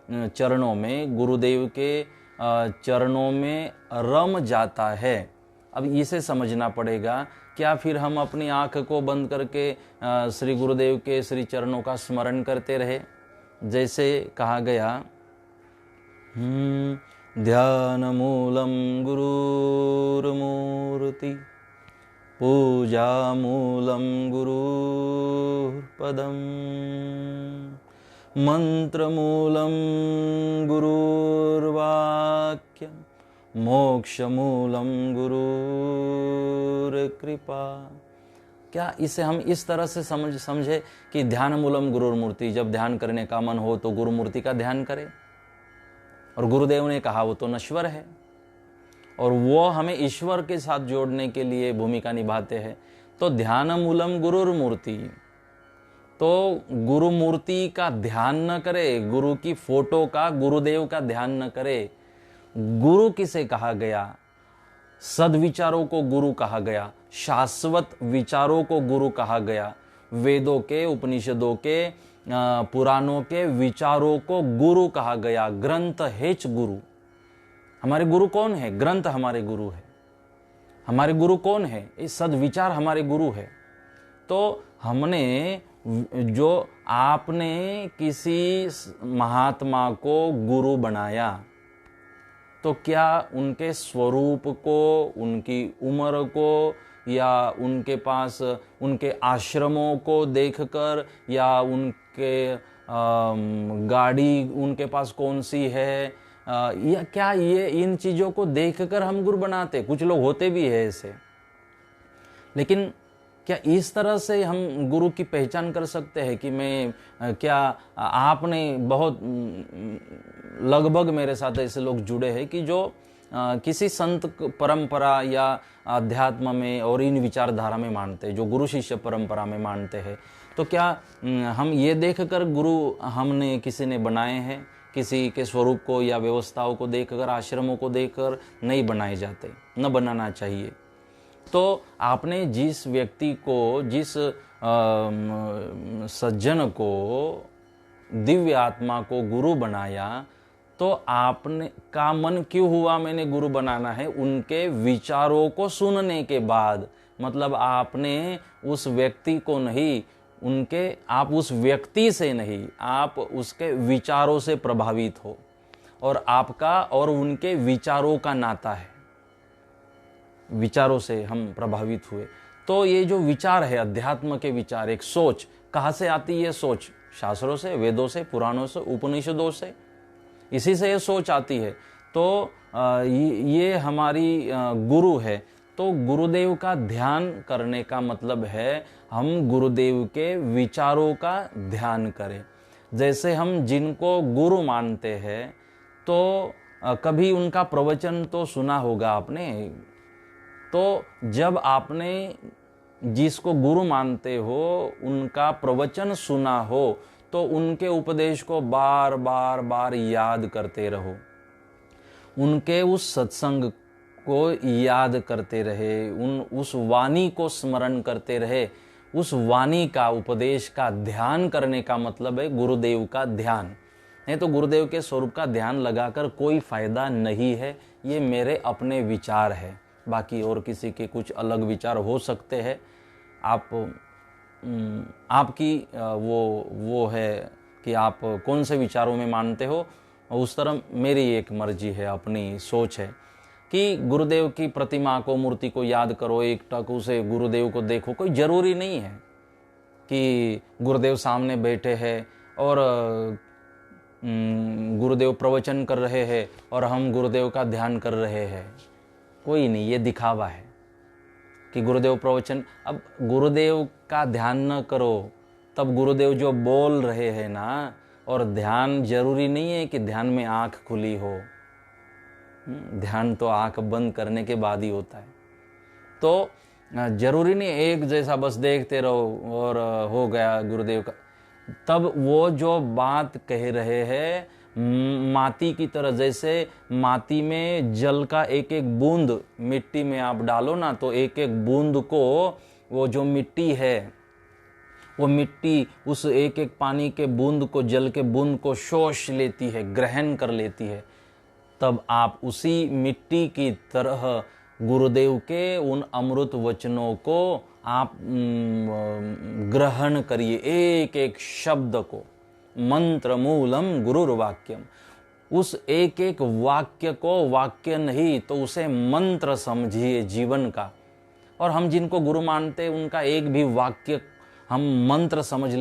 चरणों में, गुरुदेव के चरणों में रम जाता है। अब इसे समझना पड़ेगा। क्या फिर हम अपनी आँख को बंद करके श्री गुरुदेव के श्री चरणों का स्मरण करते रहे? जैसे कहा गया, ध्यान मूलम गुरुर्मूर्ति, पूजा मूलम गुरुर्पदम, मंत्रमूलं गुरुर्वाक्यं मोक्षमूलं गुरुर्कृपा। क्या इसे हम इस तरह से समझे कि ध्यान मूलम गुरुर्मूर्ति, जब ध्यान करने का मन हो तो गुरुमूर्ति का ध्यान करें। और गुरुदेव ने कहा वो तो नश्वर है और वो हमें ईश्वर के साथ जोड़ने के लिए भूमिका निभाते हैं। तो ध्यान मूलम गुरुर्मूर्ति, तो गुरुमूर्ति का ध्यान न करे, गुरु की फोटो का, गुरुदेव का ध्यान न करे। गुरु किसे कहा गया? सद्विचारों को गुरु कहा गया, शाश्वत विचारों को गुरु कहा गया, वेदों के, उपनिषदों के, पुराणों के विचारों को गुरु कहा गया। ग्रंथ हेच गुरु। हमारे गुरु कौन है? ग्रंथ हमारे गुरु है। हमारे गुरु कौन है? ये सद्विचार हमारे गुरु है। तो हमने जो आपने किसी महात्मा को गुरु बनाया, तो क्या उनके स्वरूप को, उनकी उम्र को, या उनके पास उनके आश्रमों को देखकर, या उनके गाड़ी उनके पास कौन सी है, या क्या ये इन चीज़ों को देखकर हम गुरु बनाते? कुछ लोग होते भी है ऐसे। लेकिन क्या इस तरह से हम गुरु की पहचान कर सकते हैं कि मैं क्या आपने बहुत लगभग मेरे साथ ऐसे लोग जुड़े हैं कि जो किसी संत परंपरा या अध्यात्म में और इन विचारधारा में मानते हैं, जो गुरु शिष्य परंपरा में मानते हैं। तो क्या हम ये देखकर गुरु हमने किसी ने बनाए हैं? किसी के स्वरूप को या व्यवस्थाओं को देखकर, आश्रमों को देखकर नहीं बनाए जाते, न बनाना चाहिए। तो आपने जिस व्यक्ति को, जिस सज्जन को, दिव्य आत्मा को गुरु बनाया, तो आपने का मन क्यों हुआ मैंने गुरु बनाना है? उनके विचारों को सुनने के बाद। मतलब आपने उस व्यक्ति को नहीं, आप उस व्यक्ति से नहीं, आप उसके विचारों से प्रभावित हो, और आपका और उनके विचारों का नाता है। विचारों से हम प्रभावित हुए। तो ये जो विचार है, अध्यात्म के विचार, एक सोच, कहाँ से आती है सोच? शास्त्रों से, वेदों से, पुराणों से, उपनिषदों से, इसी से ये सोच आती है। तो ये हमारी गुरु है। तो गुरुदेव का ध्यान करने का मतलब है हम गुरुदेव के विचारों का ध्यान करें। जैसे हम जिनको गुरु मानते हैं, तो कभी उनका प्रवचन तो सुना होगा आपने। तो जब आपने जिसको गुरु मानते हो उनका प्रवचन सुना हो, तो उनके उपदेश को बार बार बार याद करते रहो, उनके उस सत्संग को याद करते रहे, उस वाणी को स्मरण करते रहे। उस वाणी का, उपदेश का ध्यान करने का मतलब है गुरुदेव का ध्यान। नहीं तो गुरुदेव के स्वरूप का ध्यान लगाकर कोई फायदा नहीं है। ये मेरे अपने विचार है, बाकी और किसी के कुछ अलग विचार हो सकते हैं। आपकी वो है कि आप कौन से विचारों में मानते हो, उस तरह मेरी एक मर्जी है, अपनी सोच है कि गुरुदेव की प्रतिमा को, मूर्ति को याद करो, एक टक उसे गुरुदेव को देखो। कोई ज़रूरी नहीं है कि गुरुदेव सामने बैठे हैं और गुरुदेव प्रवचन कर रहे हैं और हम गुरुदेव का ध्यान कर रहे हैं। कोई नहीं, ये दिखावा है कि गुरुदेव प्रवचन। अब गुरुदेव का ध्यान न करो, तब गुरुदेव जो बोल रहे हैं ना, और ध्यान जरूरी नहीं है कि ध्यान में आंख खुली हो। ध्यान तो आंख बंद करने के बाद ही होता है। तो जरूरी नहीं एक जैसा बस देखते रहो और हो गया गुरुदेव का। तब वो जो बात कह रहे हैं माटी की तरह, जैसे माटी में जल का एक एक बूंद मिट्टी में आप डालो ना, तो एक एक बूंद को, वो जो मिट्टी है, वो मिट्टी उस एक एक पानी के बूंद को, जल के बूंद को शोष लेती है, ग्रहण कर लेती है। तब आप उसी मिट्टी की तरह गुरुदेव के उन अमृत वचनों को आप ग्रहण करिए, एक एक शब्द को। मंत्र मूलम गुरुर्वाक्यम। उस एक एक वाक्य को वाक्य नहीं तो उसे मंत्र समझिए जीवन का। और हम जिनको गुरु मानते हैं उनका एक भी वाक्य हम मंत्र समझ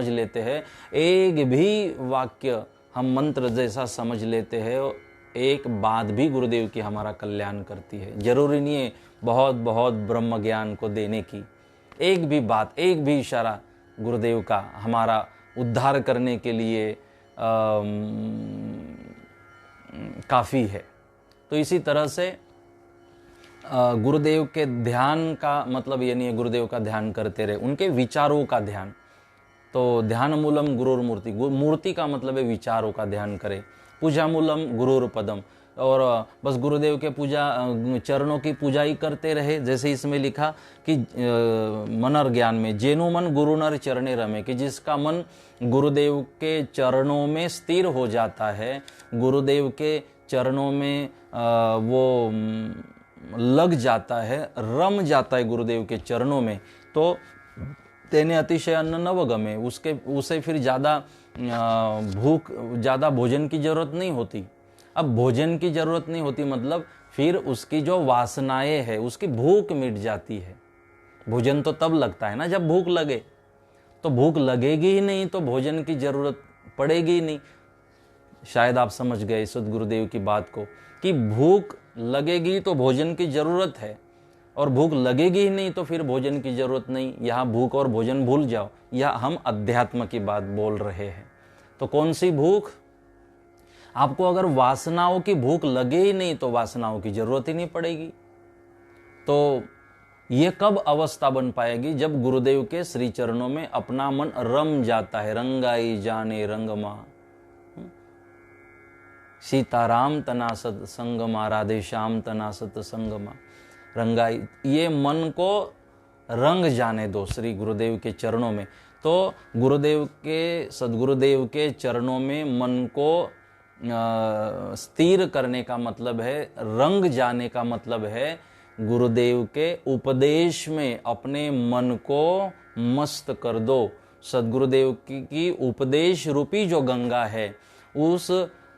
लेते हैं, एक भी वाक्य हम मंत्र जैसा समझ लेते हैं, एक बात भी गुरुदेव की हमारा कल्याण करती है। जरूरी नहीं है बहुत बहुत ब्रह्म ज्ञान को देने की, एक भी बात, एक भी इशारा गुरुदेव का हमारा उद्धार करने के लिए काफ़ी है। तो इसी तरह से गुरुदेव के ध्यान का मतलब ये नहीं है गुरुदेव का ध्यान करते रहे, उनके विचारों का ध्यान। तो ध्यान मूलम गुरुर मूर्ति, मूर्ति का मतलब है विचारों का ध्यान करें। पूजा मूलम गुरुर पदम, और बस गुरुदेव के चरणों की पूजा ही करते रहे। जैसे इसमें लिखा कि मनर ज्ञान में जेनु मन गुरुनर चरणे रमे, कि जिसका मन गुरुदेव के चरणों में स्थिर हो जाता है, गुरुदेव के चरणों में वो लग जाता है, रम जाता है गुरुदेव के चरणों में, तो तेने अतिशय अन्न नवगमे, उसे फिर ज़्यादा भोजन की जरूरत नहीं होती। अब भोजन की जरूरत नहीं होती मतलब फिर उसकी जो वासनाएं है, उसकी भूख मिट जाती है। भोजन तो तब लगता है ना जब भूख लगे, तो भूख लगेगी ही नहीं तो भोजन की जरूरत पड़ेगी ही नहीं। शायद आप समझ गए सद्गुरुदेव की बात को, कि भूख लगेगी तो भोजन की जरूरत है, और भूख लगेगी ही नहीं तो फिर भोजन की जरूरत नहीं। यहाँ भूख और भोजन भूल जाओ, यह हम अध्यात्म की बात बोल रहे हैं। तो कौन सी भूख? आपको अगर वासनाओं की भूख लगे ही नहीं तो वासनाओं की जरूरत ही नहीं पड़ेगी। तो ये कब अवस्था बन पाएगी? जब गुरुदेव के श्री चरणों में अपना मन रम जाता है। रंगाई जाने रंगमा, सीताराम तनासत संगमा, राधे श्याम तनासत संगमा। रंगाई, ये मन को रंग जाने दो श्री गुरुदेव के चरणों में। तो गुरुदेव के, सद्गुरुदेव के चरणों में मन को स्थिर करने का मतलब है, रंग जाने का मतलब है गुरुदेव के उपदेश में अपने मन को मस्त कर दो। सद्गुरुदेव की उपदेश रूपी जो गंगा है, उस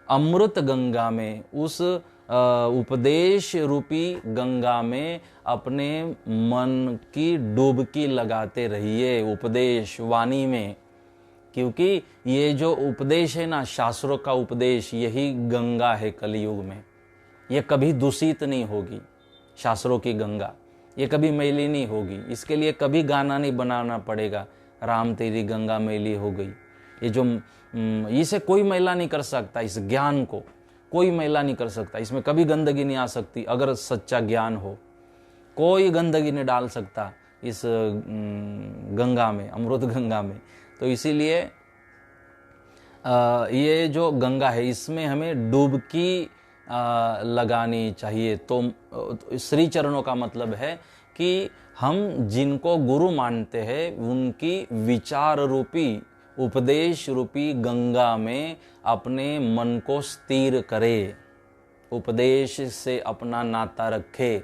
अमृत गंगा में, उस उपदेश रूपी गंगा में अपने मन की डुबकी लगाते रहिए, उपदेश वाणी में। क्योंकि ये जो उपदेश है ना, शास्त्रों का उपदेश, यही गंगा है कलयुग में। ये कभी दूषित नहीं होगी, शास्त्रों की गंगा, ये कभी मैली नहीं होगी। इसके लिए कभी गाना नहीं बनाना पड़ेगा, राम तेरी गंगा मैली हो गई। ये जो इसे कोई मैला नहीं कर सकता, इस ज्ञान को कोई मैला नहीं कर सकता। इसमें कभी गंदगी नहीं आ सकती। अगर सच्चा ज्ञान हो, कोई गंदगी नहीं डाल सकता इस गंगा में, अमृत गंगा में। तो इसीलिए ये जो गंगा है, इसमें हमें डुबकी लगानी चाहिए। तो श्री चरणों का मतलब है कि हम जिनको गुरु मानते हैं, उनकी विचार रूपी, उपदेश रूपी गंगा में अपने मन को स्थिर करे, उपदेश से अपना नाता रखे।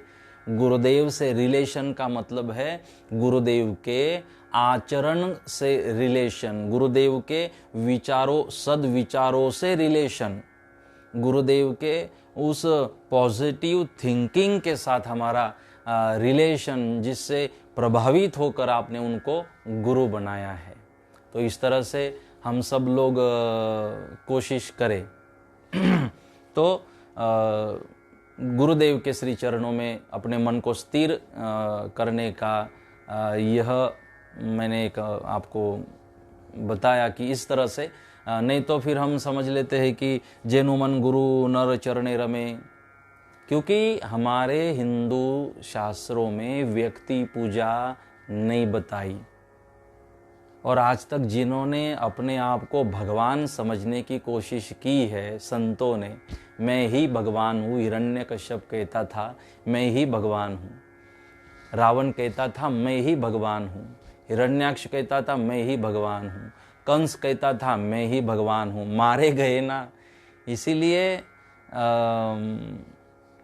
गुरुदेव से रिलेशन का मतलब है गुरुदेव के आचरण से रिलेशन, गुरुदेव के विचारों, सद्विचारों से रिलेशन, गुरुदेव के उस पॉजिटिव थिंकिंग के साथ हमारा रिलेशन, जिससे प्रभावित होकर आपने उनको गुरु बनाया है। तो इस तरह से हम सब लोग कोशिश करें। तो गुरुदेव के श्री चरणों में अपने मन को स्थिर करने का यह मैंने एक आपको बताया कि इस तरह से, नहीं तो फिर हम समझ लेते हैं कि जेनु मन गुरु नर चरणे रमे। क्योंकि हमारे हिंदू शास्त्रों में व्यक्ति पूजा नहीं बताई, और आज तक जिन्होंने अपने आप को भगवान समझने की कोशिश की है संतों ने, मैं ही भगवान हूँ, हिरण्यकश्यप कहता था मैं ही भगवान हूँ, रावण कहता था मैं ही भगवान हूँ, हिरण्याक्ष कहता था मैं ही भगवान हूँ, कंस कहता था मैं ही भगवान हूँ, मारे गए ना। इसीलिए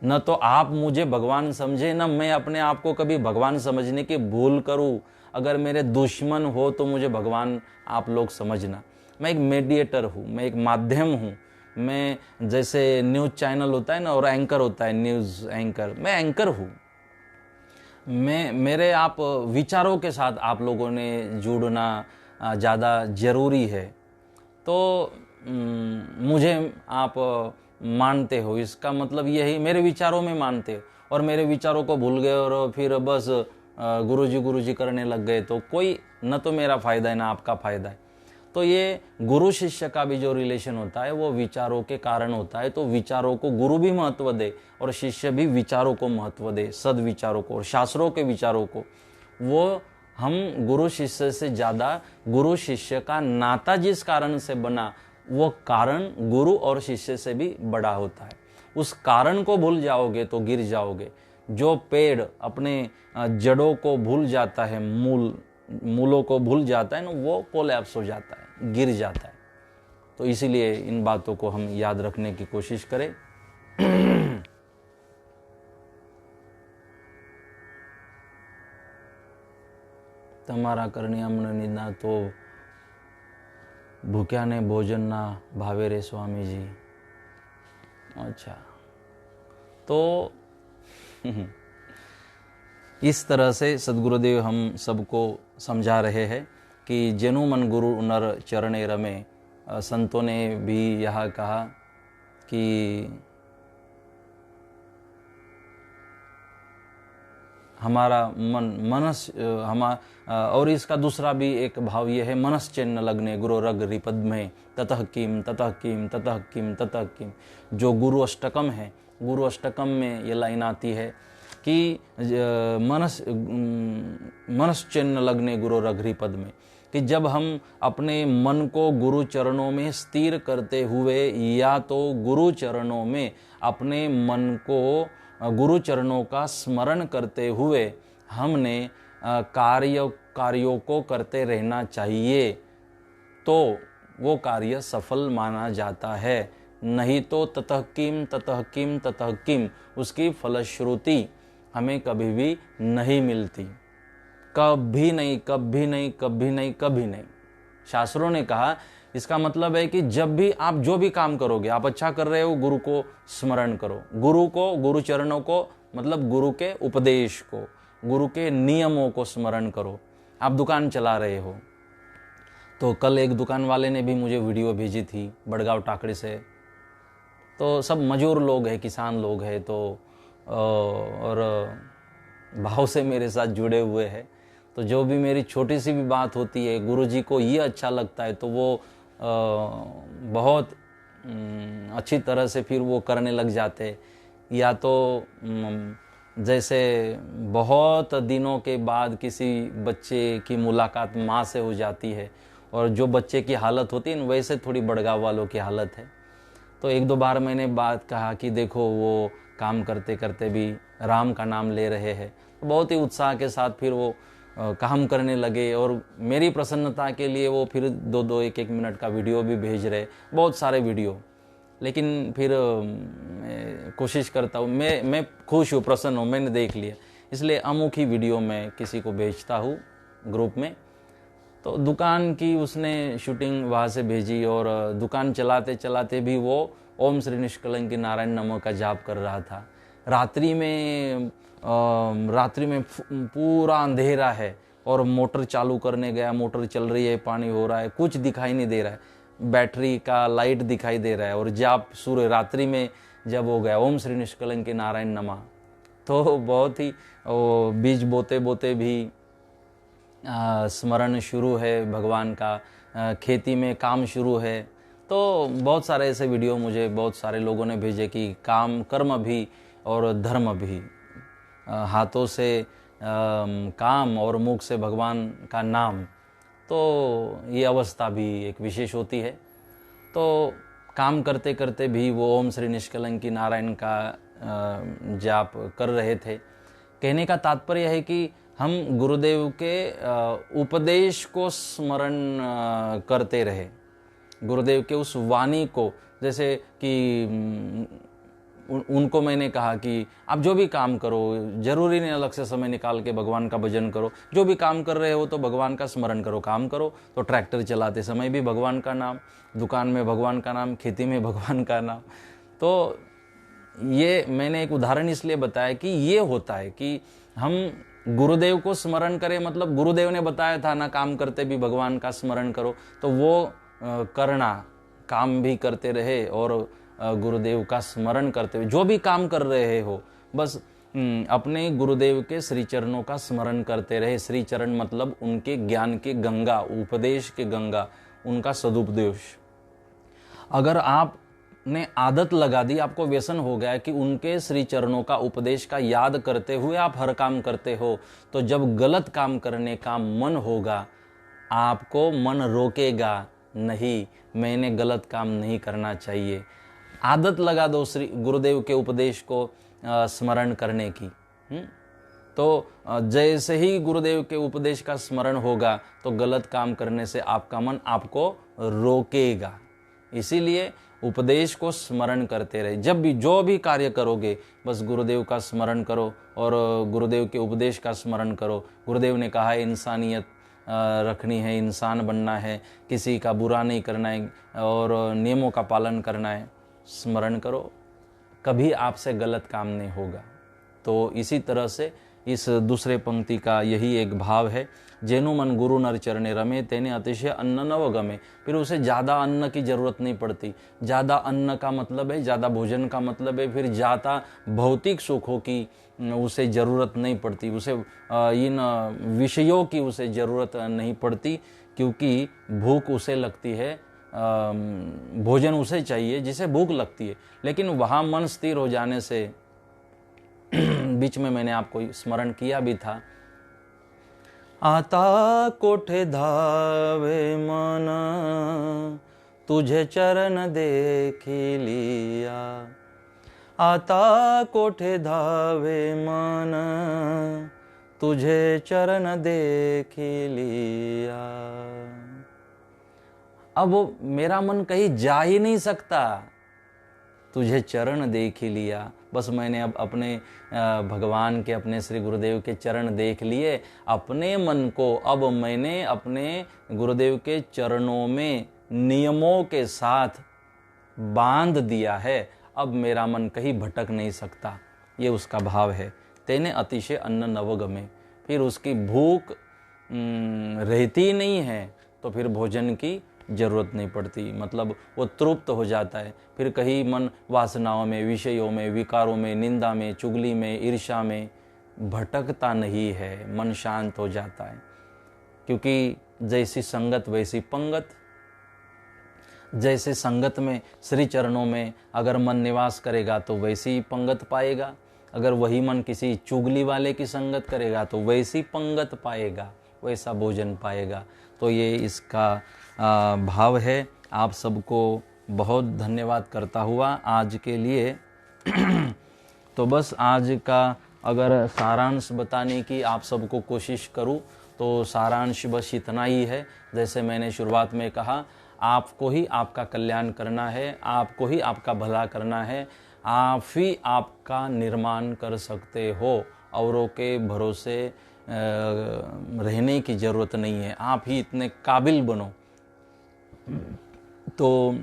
न तो आप मुझे भगवान समझे, न मैं अपने आप को कभी भगवान समझने की भूल करूँ। अगर मेरे दुश्मन हो तो मुझे भगवान आप लोग समझना। मैं एक मीडिएटर हूँ, मैं एक माध्यम हूँ। मैं, जैसे न्यूज़ चैनल होता है ना, और एंकर होता है न्यूज़ एंकर, मैं एंकर हूँ। मेरे आप विचारों के साथ आप लोगों ने जुड़ना ज़्यादा ज़रूरी है। तो मुझे आप मानते हो, इसका मतलब यही मेरे विचारों में मानते हो, और मेरे विचारों को भूल गए और फिर बस गुरुजी करने लग गए, तो कोई न तो मेरा फ़ायदा है ना आपका फ़ायदा है। तो ये गुरु शिष्य का भी जो रिलेशन होता है वो विचारों के कारण होता है। तो विचारों को गुरु भी महत्व दे और शिष्य भी विचारों को महत्व दे, सद्विचारों को और शास्त्रों के विचारों को। वो हम गुरु शिष्य से ज़्यादा गुरु शिष्य का नाता जिस कारण से बना, वो कारण गुरु और शिष्य से भी बड़ा होता है। उस कारण को भूल जाओगे तो गिर जाओगे। जो पेड़ अपने जड़ों को भूल जाता है, मूलों को भूल जाता है ना, वो कोलैप्स हो जाता है, गिर जाता है। तो इसीलिए इन बातों को हम याद रखने की कोशिश करें। તમારા કરણી અમને નિંદા તો ભૂખ્યાને ભોજન ના ભાવે રે स्वामीजी। अच्छा, तो इस तरह से सदगुरुदेव हम सबको समझा रहे हैं कि जेनु मन गुरु नर चरणे रमे। संतों ने भी यह कहा कि हमारा और इसका दूसरा भी एक भाव ये है, मनश्चेन्न लग्ने गुरु रग रिपद में ततः किम ततः किम ततः किम ततः किम। जो गुरु अष्टकम है, गुरु अष्टकम में ये लाइन आती है कि मनश्चेन्न लग्ने गुरु रग रिपद में, कि जब हम अपने मन को गुरु चरणों में स्थिर करते हुए या तो गुरु चरणों में अपने मन को गुरु चरणों का स्मरण करते हुए हमने कार्यों को करते रहना चाहिए, तो वो कार्य सफल माना जाता है। नहीं तो ततः किम ततः किम ततः किम, उसकी फलश्रुति हमें कभी भी नहीं मिलती। कभी नहीं, कभी नहीं, कभी नहीं, कभी नहीं। शास्त्रों ने कहा, इसका मतलब है कि जब भी आप जो भी काम करोगे, आप अच्छा कर रहे हो, गुरु को स्मरण करो। गुरु को, गुरु चरणों को, मतलब गुरु के उपदेश को, गुरु के नियमों को स्मरण करो। आप दुकान चला रहे हो, तो कल एक दुकान वाले ने भी मुझे वीडियो भेजी थी बड़गांव टाकड़ी से। तो सब मजूर लोग हैं, किसान लोग हैं, तो और भाव से मेरे साथ जुड़े हुए हैं। तो जो भी मेरी छोटी सी भी बात होती है, गुरुजी को ये अच्छा लगता है, तो वो बहुत अच्छी तरह से फिर वो करने लग जाते। या तो जैसे बहुत दिनों के बाद किसी बच्चे की मुलाकात माँ से हो जाती है, और जो बच्चे की हालत होती है ना, वैसे थोड़ी बड़गांव वालों की हालत है। तो एक दो बार मैंने बात कहा कि देखो, वो काम करते करते भी राम का नाम ले रहे हैं। तो बहुत ही उत्साह के साथ फिर वो काम करने लगे, और मेरी प्रसन्नता के लिए वो फिर दो एक मिनट का वीडियो भी भेज रहे, बहुत सारे वीडियो। लेकिन फिर कोशिश करता हूँ, मैं खुश हूँ, प्रसन्न हूँ, मैंने देख लिया, इसलिए अमुख ही वीडियो मैं किसी को भेजता हूँ ग्रुप में। तो दुकान की उसने शूटिंग वहाँ से भेजी, और दुकान चलाते चलाते भी वो ओम श्री निष्कलंकी नारायण नमः का जाप कर रहा था। रात्रि में पूरा अंधेरा है, और मोटर चालू करने गया, मोटर चल रही है, पानी हो रहा है, कुछ दिखाई नहीं दे रहा है, बैटरी का लाइट दिखाई दे रहा है, और जाप सूर्य रात्रि में जब हो गया ओम श्री निष्कलंकी नारायण नमः, तो बहुत ही बीज बोते बोते भी स्मरण शुरू है भगवान का, खेती में काम शुरू है। तो बहुत सारे ऐसे वीडियो मुझे बहुत सारे लोगों ने भेजे कि काम, कर्म भी और धर्म भी, हाथों से काम और मुख से भगवान का नाम, तो ये अवस्था भी एक विशेष होती है। तो काम करते करते भी वो ओम श्री निष्कलंकी नारायण का जाप कर रहे थे। कहने का तात्पर्य है कि हम गुरुदेव के उपदेश को स्मरण करते रहे, गुरुदेव के उस वाणी को। जैसे कि उनको मैंने कहा कि आप जो भी काम करो, जरूरी नहीं अलग से समय निकाल के भगवान का भजन करो, जो भी काम कर रहे हो तो भगवान का स्मरण करो। काम करो तो ट्रैक्टर चलाते समय भी भगवान का नाम, दुकान में भगवान का नाम, खेती में भगवान का नाम। तो ये मैंने एक उदाहरण इसलिए बताया कि ये होता है कि हम गुरुदेव को स्मरण करें मतलब गुरुदेव ने बताया था ना, काम करते भी भगवान का स्मरण करो, तो वो करना, काम भी करते रहे और गुरुदेव का स्मरण करते हुए जो भी काम कर रहे हो, बस अपने गुरुदेव के श्री चरणों का स्मरण करते रहे। श्री चरण मतलब उनके ज्ञान के गंगा, उपदेश के गंगा, उनका सदुपदेश। अगर आपने आदत लगा दी, आपको व्यसन हो गया कि उनके श्री चरणों का उपदेश का याद करते हुए आप हर काम करते हो, तो जब गलत काम करने का मन होगा, आपको मन रोकेगा नहीं, मैंने गलत काम नहीं करना चाहिए। आदत लगा दो श्री गुरुदेव के उपदेश को स्मरण करने की। तो जैसे ही गुरुदेव के उपदेश का स्मरण होगा तो गलत काम करने से आपका मन आपको रोकेगा। इसीलिए उपदेश को स्मरण करते रहे। जब भी जो भी कार्य करोगे बस गुरुदेव का स्मरण करो और गुरुदेव के उपदेश का स्मरण करो। गुरुदेव ने कहा है इंसानियत रखनी है, इंसान बनना है, किसी का बुरा नहीं करना है और नियमों का पालन करना है। स्मरण करो, कभी आपसे गलत काम नहीं होगा। तो इसी तरह से इस दूसरे पंक्ति का यही एक भाव है, जेनु मन गुरु नर चरणे रमे तेने अतिशय अन्न नव गमे। फिर उसे ज़्यादा अन्न की ज़रूरत नहीं पड़ती। ज़्यादा अन्न का मतलब है ज़्यादा भोजन का मतलब है फिर ज़्यादा भौतिक सुखों की उसे ज़रूरत नहीं पड़ती, उसे इन विषयों की उसे ज़रूरत नहीं पड़ती, क्योंकि भूख उसे लगती है, भोजन उसे चाहिए जिसे भूख लगती है। लेकिन वहाँ मन स्थिर हो जाने से बीच में मैंने आपको स्मरण किया भी था, आता कोठे धावे मन तुझे चरण देख लिया। आता कोठे धावे मन तुझे चरण देख लिया। अब मेरा मन कहीं जा ही नहीं सकता, तुझे चरण देख ही लिया। बस मैंने अब अपने भगवान के, अपने श्री गुरुदेव के चरण देख लिए। अपने मन को अब मैंने अपने गुरुदेव के चरणों में नियमों के साथ बांध दिया है। अब मेरा मन कहीं भटक नहीं सकता। ये उसका भाव है। तेने अतिशय अन्न नवगमे। फिर उसकी भूख रहती नहीं है तो फिर भोजन की जरूरत नहीं पड़ती, मतलब वो तृप्त हो जाता है। फिर कहीं मन वासनाओं में, विषयों में, विकारों में, निंदा में, चुगली में, ईर्ष्या में भटकता नहीं है, मन शांत हो जाता है। क्योंकि जैसी संगत वैसी पंगत। जैसे संगत में, श्री चरणों में अगर मन निवास करेगा तो वैसी पंगत पाएगा। अगर वही मन किसी चुगली वाले की संगत करेगा तो वैसी पंगत पाएगा, वैसा भोजन पाएगा। तो ये इसका भाव है। आप सबको बहुत धन्यवाद करता हुआ आज के लिए। तो बस आज का अगर सारांश बताने की आप सबको कोशिश करूं तो सारांश बस इतना ही है। जैसे मैंने शुरुआत में कहा, आपको ही आपका कल्याण करना है, आपको ही आपका भला करना है, आप ही आपका निर्माण कर सकते हो। औरों के भरोसे रहने की ज़रूरत नहीं है। आप ही इतने काबिल बनो तो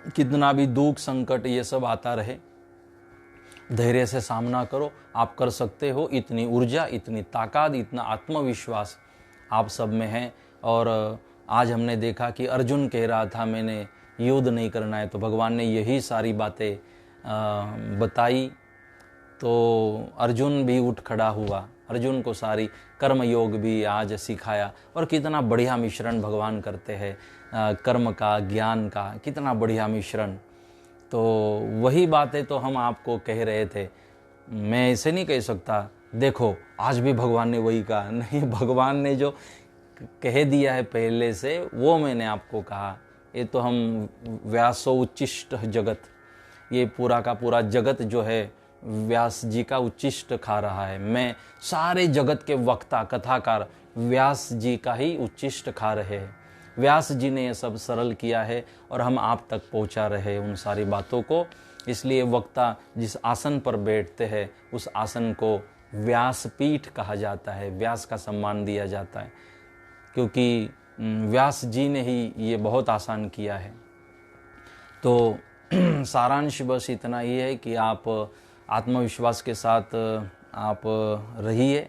कितना भी दुख संकट ये सब आता रहे, धैर्य से सामना करो। आप कर सकते हो। इतनी ऊर्जा, इतनी ताकत, इतना आत्मविश्वास आप सब में है। और आज हमने देखा कि अर्जुन कह रहा था मैंने युद्ध नहीं करना है, तो भगवान ने यही सारी बातें बताई तो अर्जुन भी उठ खड़ा हुआ। अर्जुन को सारी कर्म योग भी आज सिखाया। और कितना बढ़िया मिश्रण भगवान करते हैं, कर्म का, ज्ञान का, कितना बढ़िया मिश्रण। तो वही बातें तो हम आपको कह रहे थे। मैं ऐसे नहीं कह सकता देखो आज भी भगवान ने वही कहा, नहीं, भगवान ने जो कह दिया है पहले से वो मैंने आपको कहा। ये तो हम व्यासो उच्चिष्ट जगत, ये पूरा का पूरा जगत जो है व्यास जी का उच्चिष्ट खा रहा है। मैं सारे जगत के वक्ता, कथाकार व्यास जी का ही उच्चिष्ट खा रहे हैं। व्यास जी ने ये सब सरल किया है और हम आप तक पहुंचा रहे हैं उन सारी बातों को। इसलिए वक्ता जिस आसन पर बैठते हैं उस आसन को व्यासपीठ कहा जाता है, व्यास का सम्मान दिया जाता है, क्योंकि व्यास जी ने ही ये बहुत आसान किया है। तो सारांश बस इतना ही है कि आप आत्मविश्वास के साथ आप रहिए,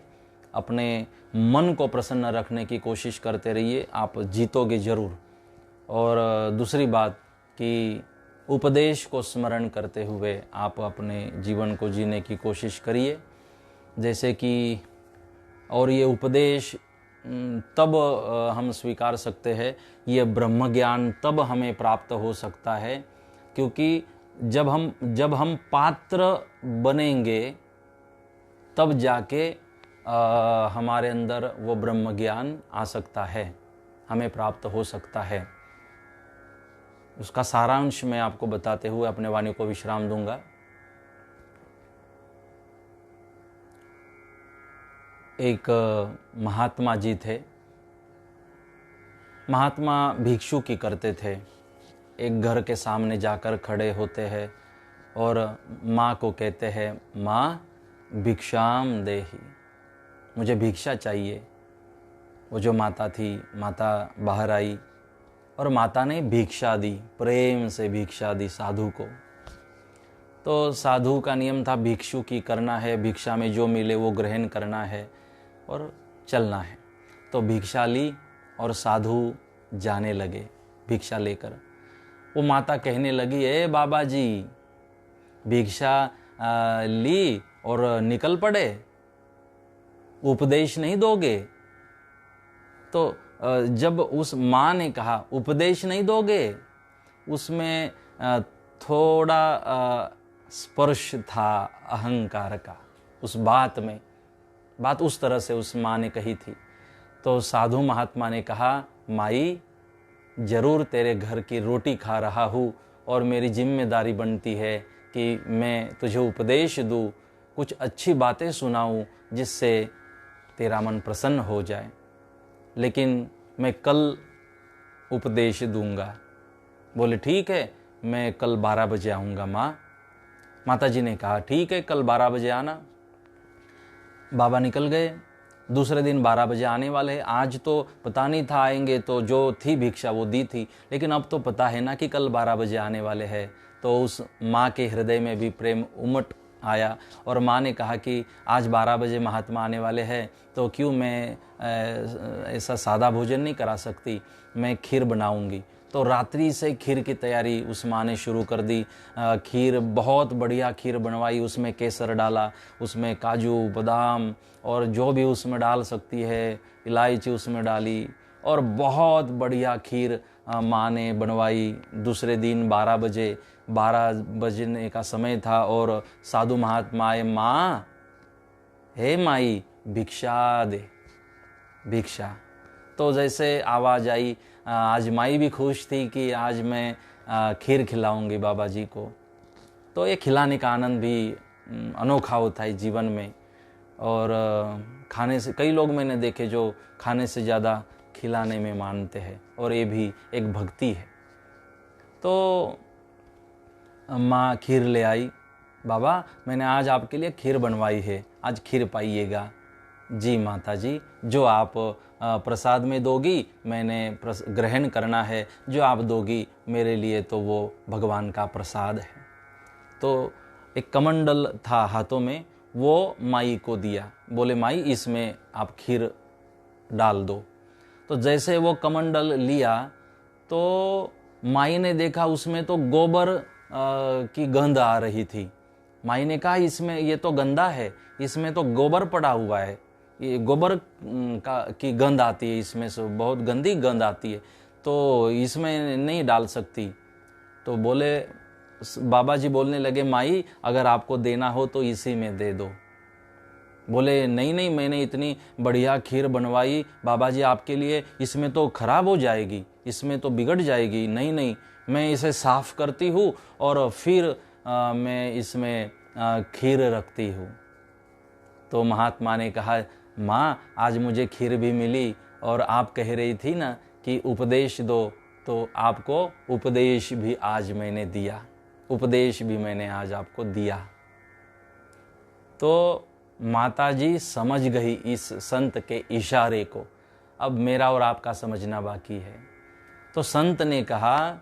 अपने मन को प्रसन्न रखने की कोशिश करते रहिए, आप जीतोगे ज़रूर। और दूसरी बात कि उपदेश को स्मरण करते हुए आप अपने जीवन को जीने की कोशिश करिए। जैसे कि और ये उपदेश तब हम स्वीकार सकते हैं, ये ब्रह्म ज्ञान तब हमें प्राप्त हो सकता है क्योंकि जब हम पात्र बनेंगे तब जाके हमारे अंदर वो ब्रह्म ज्ञान आ सकता है, हमें प्राप्त हो सकता है। उसका सारांश मैं आपको बताते हुए अपने वाणी को विश्राम दूंगा। एक महात्मा जी थे। महात्मा भिक्षु की करते थे। एक घर के सामने जाकर खड़े होते हैं और माँ को कहते हैं, माँ भिक्षाम देहि, मुझे भिक्षा चाहिए। वो जो माता थी, माता बाहर आई और माता ने भिक्षा दी, प्रेम से भिक्षा दी साधु को। तो साधु का नियम था भिक्षु की करना है, भिक्षा में जो मिले वो ग्रहण करना है और चलना है। तो भिक्षा ली और साधु जाने लगे भिक्षा लेकर। वो माता कहने लगी, ए बाबा जी, भिक्षा ली और निकल पड़े, उपदेश नहीं दोगे? तो जब उस माँ ने कहा उपदेश नहीं दोगे, उसमें थोड़ा स्पर्श था अहंकार का उस बात में। बात उस तरह से उस माँ ने कही थी। तो साधु महात्मा ने कहा, माई जरूर तेरे घर की रोटी खा रहा हूँ और मेरी जिम्मेदारी बनती है कि मैं तुझे उपदेश दूँ, कुछ अच्छी बातें सुनाऊँ जिससे तेरा मन प्रसन्न हो जाए, लेकिन मैं कल उपदेश दूंगा। बोले ठीक है, मैं कल 12 बजे आऊँगा माँ। माता जी ने कहा ठीक है, कल 12 बजे आना। बाबा निकल गए। दूसरे दिन 12 बजे आने वाले हैं। आज तो पता नहीं था आएंगे, तो जो थी भिक्षा वो दी थी, लेकिन अब तो पता है ना कि कल 12 बजे आने वाले हैं। तो उस माँ के हृदय में भी प्रेम उमट आया और माँ ने कहा कि आज 12 बजे महात्मा आने वाले हैं, तो क्यों मैं ऐसा सादा भोजन नहीं करा सकती, मैं खीर बनाऊंगी। तो रात्रि से खीर की तैयारी उस माँ ने शुरू कर दी। खीर, बहुत बढ़िया खीर बनवाई, उसमें केसर डाला, उसमें काजू बादाम और जो भी उसमें डाल सकती है, इलायची उसमें डाली और बहुत बढ़िया खीर माँ ने बनवाई। दूसरे दिन 12 बजने का समय था और साधु महात्मा आए, माँ, हे माई भिक्षा दे, भिक्षा। तो जैसे आवाज़ आई, आज माई भी खुश थी कि आज मैं खीर खिलाऊंगी बाबा जी को। तो ये खिलाने का आनंद भी अनोखा होता है जीवन में। और खाने से, कई लोग मैंने देखे जो खाने से ज़्यादा खिलाने में मानते हैं, और ये भी एक भक्ति है। तो माँ खीर ले आई, बाबा मैंने आज आपके लिए खीर बनवाई है, आज खीर पाइएगा। जी माता जी, जो आप प्रसाद में दोगी मैंने ग्रहण करना है, जो आप दोगी मेरे लिए तो वो भगवान का प्रसाद है। तो एक कमंडल था हाथों में, वो माई को दिया। बोले माई इसमें आप खीर डाल दो। तो जैसे वो कमंडल लिया तो माई ने देखा उसमें तो गोबर की गंध आ रही थी। माई ने कहा इसमें ये तो गंदा है, इसमें तो गोबर पड़ा हुआ है, ये गोबर की गंध आती है, इसमें से बहुत गंदी गंध आती है, तो इसमें नहीं डाल सकती। तो बोले, बाबा जी बोलने लगे, माई अगर आपको देना हो तो इसी में दे दो। बोले नहीं नहीं, मैंने इतनी बढ़िया खीर बनवाई बाबा जी आपके लिए, इसमें तो खराब हो जाएगी, इसमें तो बिगड़ जाएगी। नहीं नहीं, मैं इसे साफ करती हूँ और फिर मैं इसमें खीर रखती हूँ। तो महात्मा ने कहा, माँ आज मुझे खीर भी मिली और आप कह रही थी ना कि उपदेश दो, तो आपको उपदेश भी आज मैंने दिया, उपदेश भी मैंने आज आपको दिया। तो माता जी समझ गई इस संत के इशारे को। अब मेरा और आपका समझना बाकी है। तो संत ने कहा,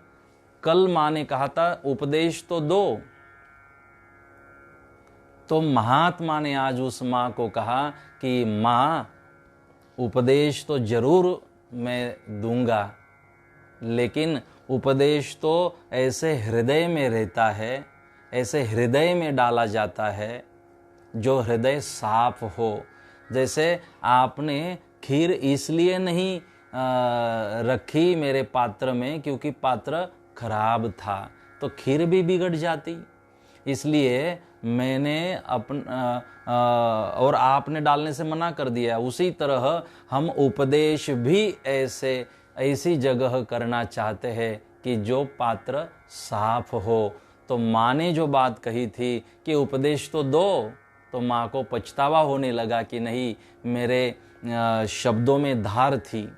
कल माँ ने कहा था उपदेश तो दो, तो महात्मा ने आज उस माँ को कहा कि माँ, उपदेश तो जरूर मैं दूंगा, लेकिन उपदेश तो ऐसे हृदय में रहता है, ऐसे हृदय में डाला जाता है जो हृदय साफ हो। जैसे आपने खीर इसलिए नहीं रखी मेरे पात्र में क्योंकि पात्र खराब था, तो खीर भी बिगड़ जाती, इसलिए मैंने और आपने डालने से मना कर दिया। उसी तरह हम उपदेश भी ऐसी जगह करना चाहते हैं कि जो पात्र साफ हो। तो माँ ने जो बात कही थी कि उपदेश तो दो, तो माँ को पछतावा होने लगा कि नहीं, मेरे शब्दों में धार थी,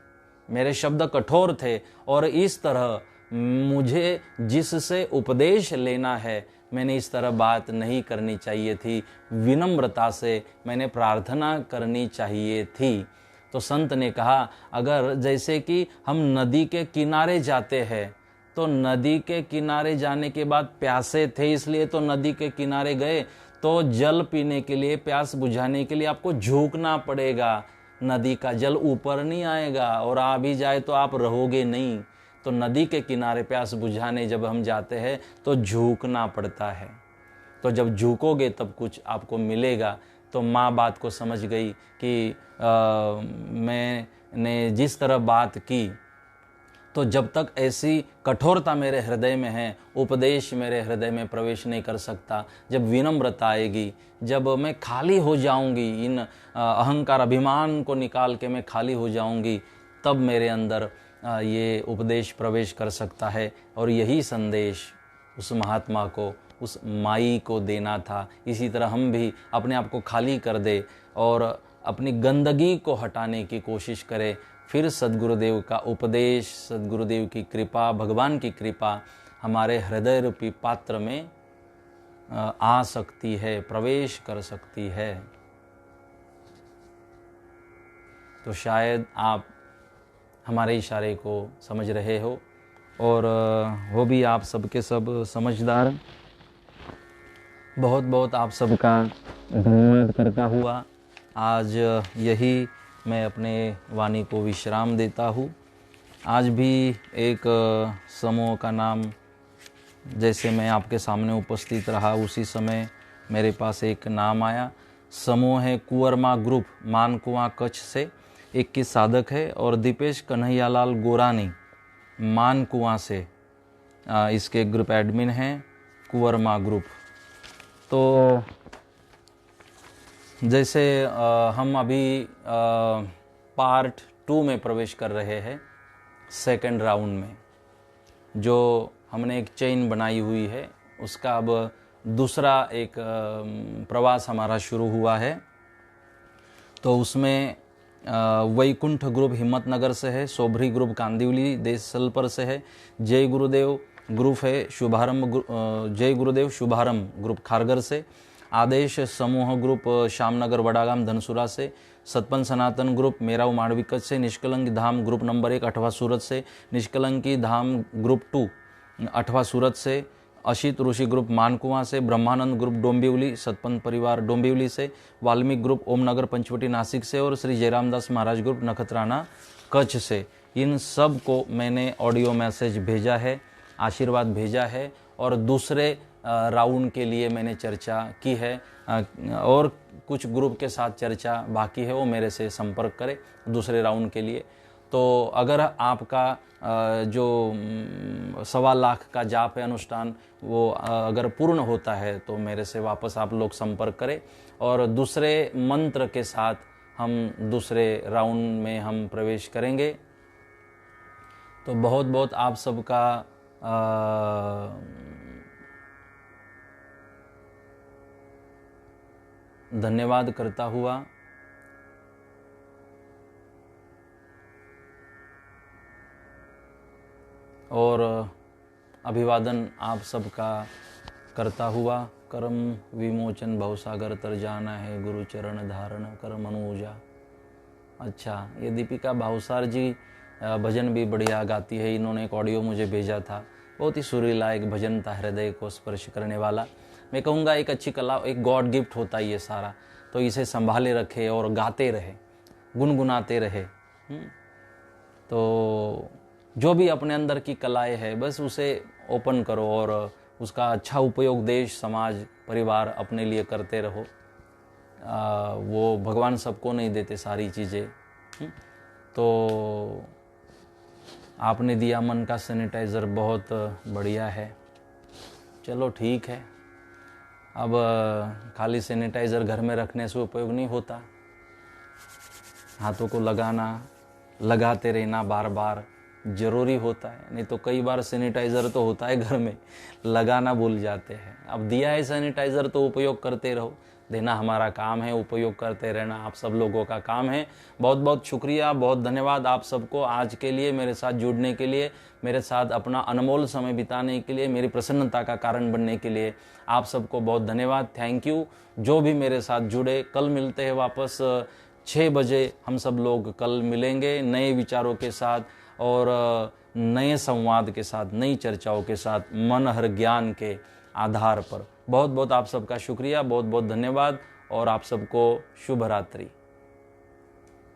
मेरे शब्द कठोर थे, और इस तरह मुझे जिससे उपदेश लेना है मैंने इस तरह बात नहीं करनी चाहिए थी, विनम्रता से मैंने प्रार्थना करनी चाहिए थी। तो संत ने कहा, अगर जैसे कि हम नदी के किनारे जाते हैं, तो नदी के किनारे जाने के बाद प्यासे थे इसलिए तो नदी के किनारे गए, तो जल पीने के लिए, प्यास बुझाने के लिए आपको झुकना पड़ेगा। नदी का जल ऊपर नहीं आएगा, और आ भी जाए तो आप रहोगे नहीं। तो नदी के किनारे प्यास बुझाने जब हम जाते हैं तो झुकना पड़ता है, तो जब झुकोगे तब कुछ आपको मिलेगा। तो माँ बात को समझ गई कि मैंने जिस तरह बात की, तो जब तक ऐसी कठोरता मेरे हृदय में है, उपदेश मेरे हृदय में प्रवेश नहीं कर सकता। जब विनम्रता आएगी, जब मैं खाली हो जाऊंगी, इन अहंकार अभिमान को निकाल के मैं खाली हो जाऊंगी, तब मेरे अंदर ये उपदेश प्रवेश कर सकता है। और यही संदेश उस महात्मा को, उस माई को देना था। इसी तरह हम भी अपने आप को खाली कर दे और अपनी गंदगी को हटाने की कोशिश करें। फिर सद्गुरुदेव का उपदेश, सद्गुरुदेव की कृपा, भगवान की कृपा हमारे हृदय रूपी पात्र में आ सकती है, प्रवेश कर सकती है। तो शायद आप हमारे इशारे को समझ रहे हो, और वो भी आप सबके सब समझदार। बहुत बहुत आप सबका धन्यवाद करता हुआ आज यही मैं अपने वाणी को विश्राम देता हूँ। आज भी एक समूह का नाम, जैसे मैं आपके सामने उपस्थित रहा उसी समय मेरे पास एक नाम आया। समूह है कुंवरमा ग्रुप, मानकुआ कच्छ से 21 साधक है, और दीपेश कन्हैयालाल गोरानी मानकुआ से इसके ग्रुप एडमिन हैं, कुंवरमा ग्रुप। तो जैसे हम अभी पार्ट 2 में प्रवेश कर रहे हैं, सेकंड राउंड में, जो हमने एक चेन बनाई हुई है, उसका अब दूसरा एक प्रवास हमारा शुरू हुआ है। तो उसमें वैकुंठ ग्रुप हिम्मतनगर से है, सोभरी ग्रुप कांदिवली देसलपर से है, जय गुरुदेव ग्रुप है शुभारंभ, जय गुरुदेव शुभारंभ ग्रुप खारगर से, आदेश समूह ग्रुप श्यामनगर वडागाम धनसुरा से, सतपन सनातन ग्रुप मेराव मांडविकच से, निष्कलंकी धाम ग्रुप नंबर 1 अठवा सूरत से, निष्कलंकी धाम ग्रुप 2 अठवा सूरत से, अशित ऋषि ग्रुप मानकुआ से, ब्रह्मानंद ग्रुप डोंबिवली सतपन परिवार डोंबिवली से, वाल्मीकि ग्रुप ओमनगर पंचवटी नासिक से, और श्री जयरामदास महाराज ग्रुप नखत्राना कच्छ से। इन सब को मैंने ऑडियो मैसेज भेजा है, आशीर्वाद भेजा है, और दूसरे राउंड के लिए मैंने चर्चा की है, और कुछ ग्रुप के साथ चर्चा बाकी है, वो मेरे से संपर्क करें दूसरे राउंड के लिए। तो अगर आपका जो 1.25 लाख का जाप है अनुष्ठान, वो अगर पूर्ण होता है तो मेरे से वापस आप लोग संपर्क करें, और दूसरे मंत्र के साथ हम दूसरे राउंड में हम प्रवेश करेंगे। तो बहुत बहुत आप सबका धन्यवाद करता हुआ और अभिवादन आप सबका करता हुआ, कर्म विमोचन भवसागर तर जाना है, गुरु चरण धारण कर मनोजा। अच्छा, ये दीपिका भावसार जी भजन भी बढ़िया गाती है, इन्होंने एक ऑडियो मुझे भेजा था, बहुत ही सुरीला एक भजन था, हृदय को स्पर्श करने वाला। मैं कहूँगा एक अच्छी कला, एक गॉड गिफ्ट होता है ये सारा। तो इसे संभाले रखे और गाते रहे, गुनगुनाते रहे। तो जो भी अपने अंदर की कलाएं है बस उसे ओपन करो और उसका अच्छा उपयोग देश, समाज, परिवार अपने लिए करते रहो। वो भगवान सबको नहीं देते सारी चीज़ें। तो आपने दिया मन का सैनिटाइज़र, बहुत बढ़िया है। चलो ठीक है। अब खाली सैनिटाइज़र घर में रखने से उपयोग नहीं होता, हाथों को लगाते रहना बार बार ज़रूरी होता है। नहीं तो कई बार सैनिटाइज़र तो होता है घर में, लगाना भूल जाते हैं। अब दिया है सैनिटाइज़र तो उपयोग करते रहो, देना हमारा काम है, उपयोग करते रहना आप सब लोगों का काम है। बहुत बहुत शुक्रिया, बहुत धन्यवाद आप सबको आज के लिए, मेरे साथ जुड़ने के लिए, मेरे साथ अपना अनमोल समय बिताने के लिए, मेरी प्रसन्नता का कारण बनने के लिए आप सबको बहुत धन्यवाद। थैंक यू जो भी मेरे साथ जुड़े। कल मिलते हैं वापस 6 बजे। हम सब लोग कल मिलेंगे नए विचारों के साथ और नए संवाद के साथ, नई चर्चाओं के साथ, मन हर ज्ञान के आधार पर। बहुत बहुत आप सबका शुक्रिया, बहुत बहुत धन्यवाद और आप सबको शुभ रात्रि।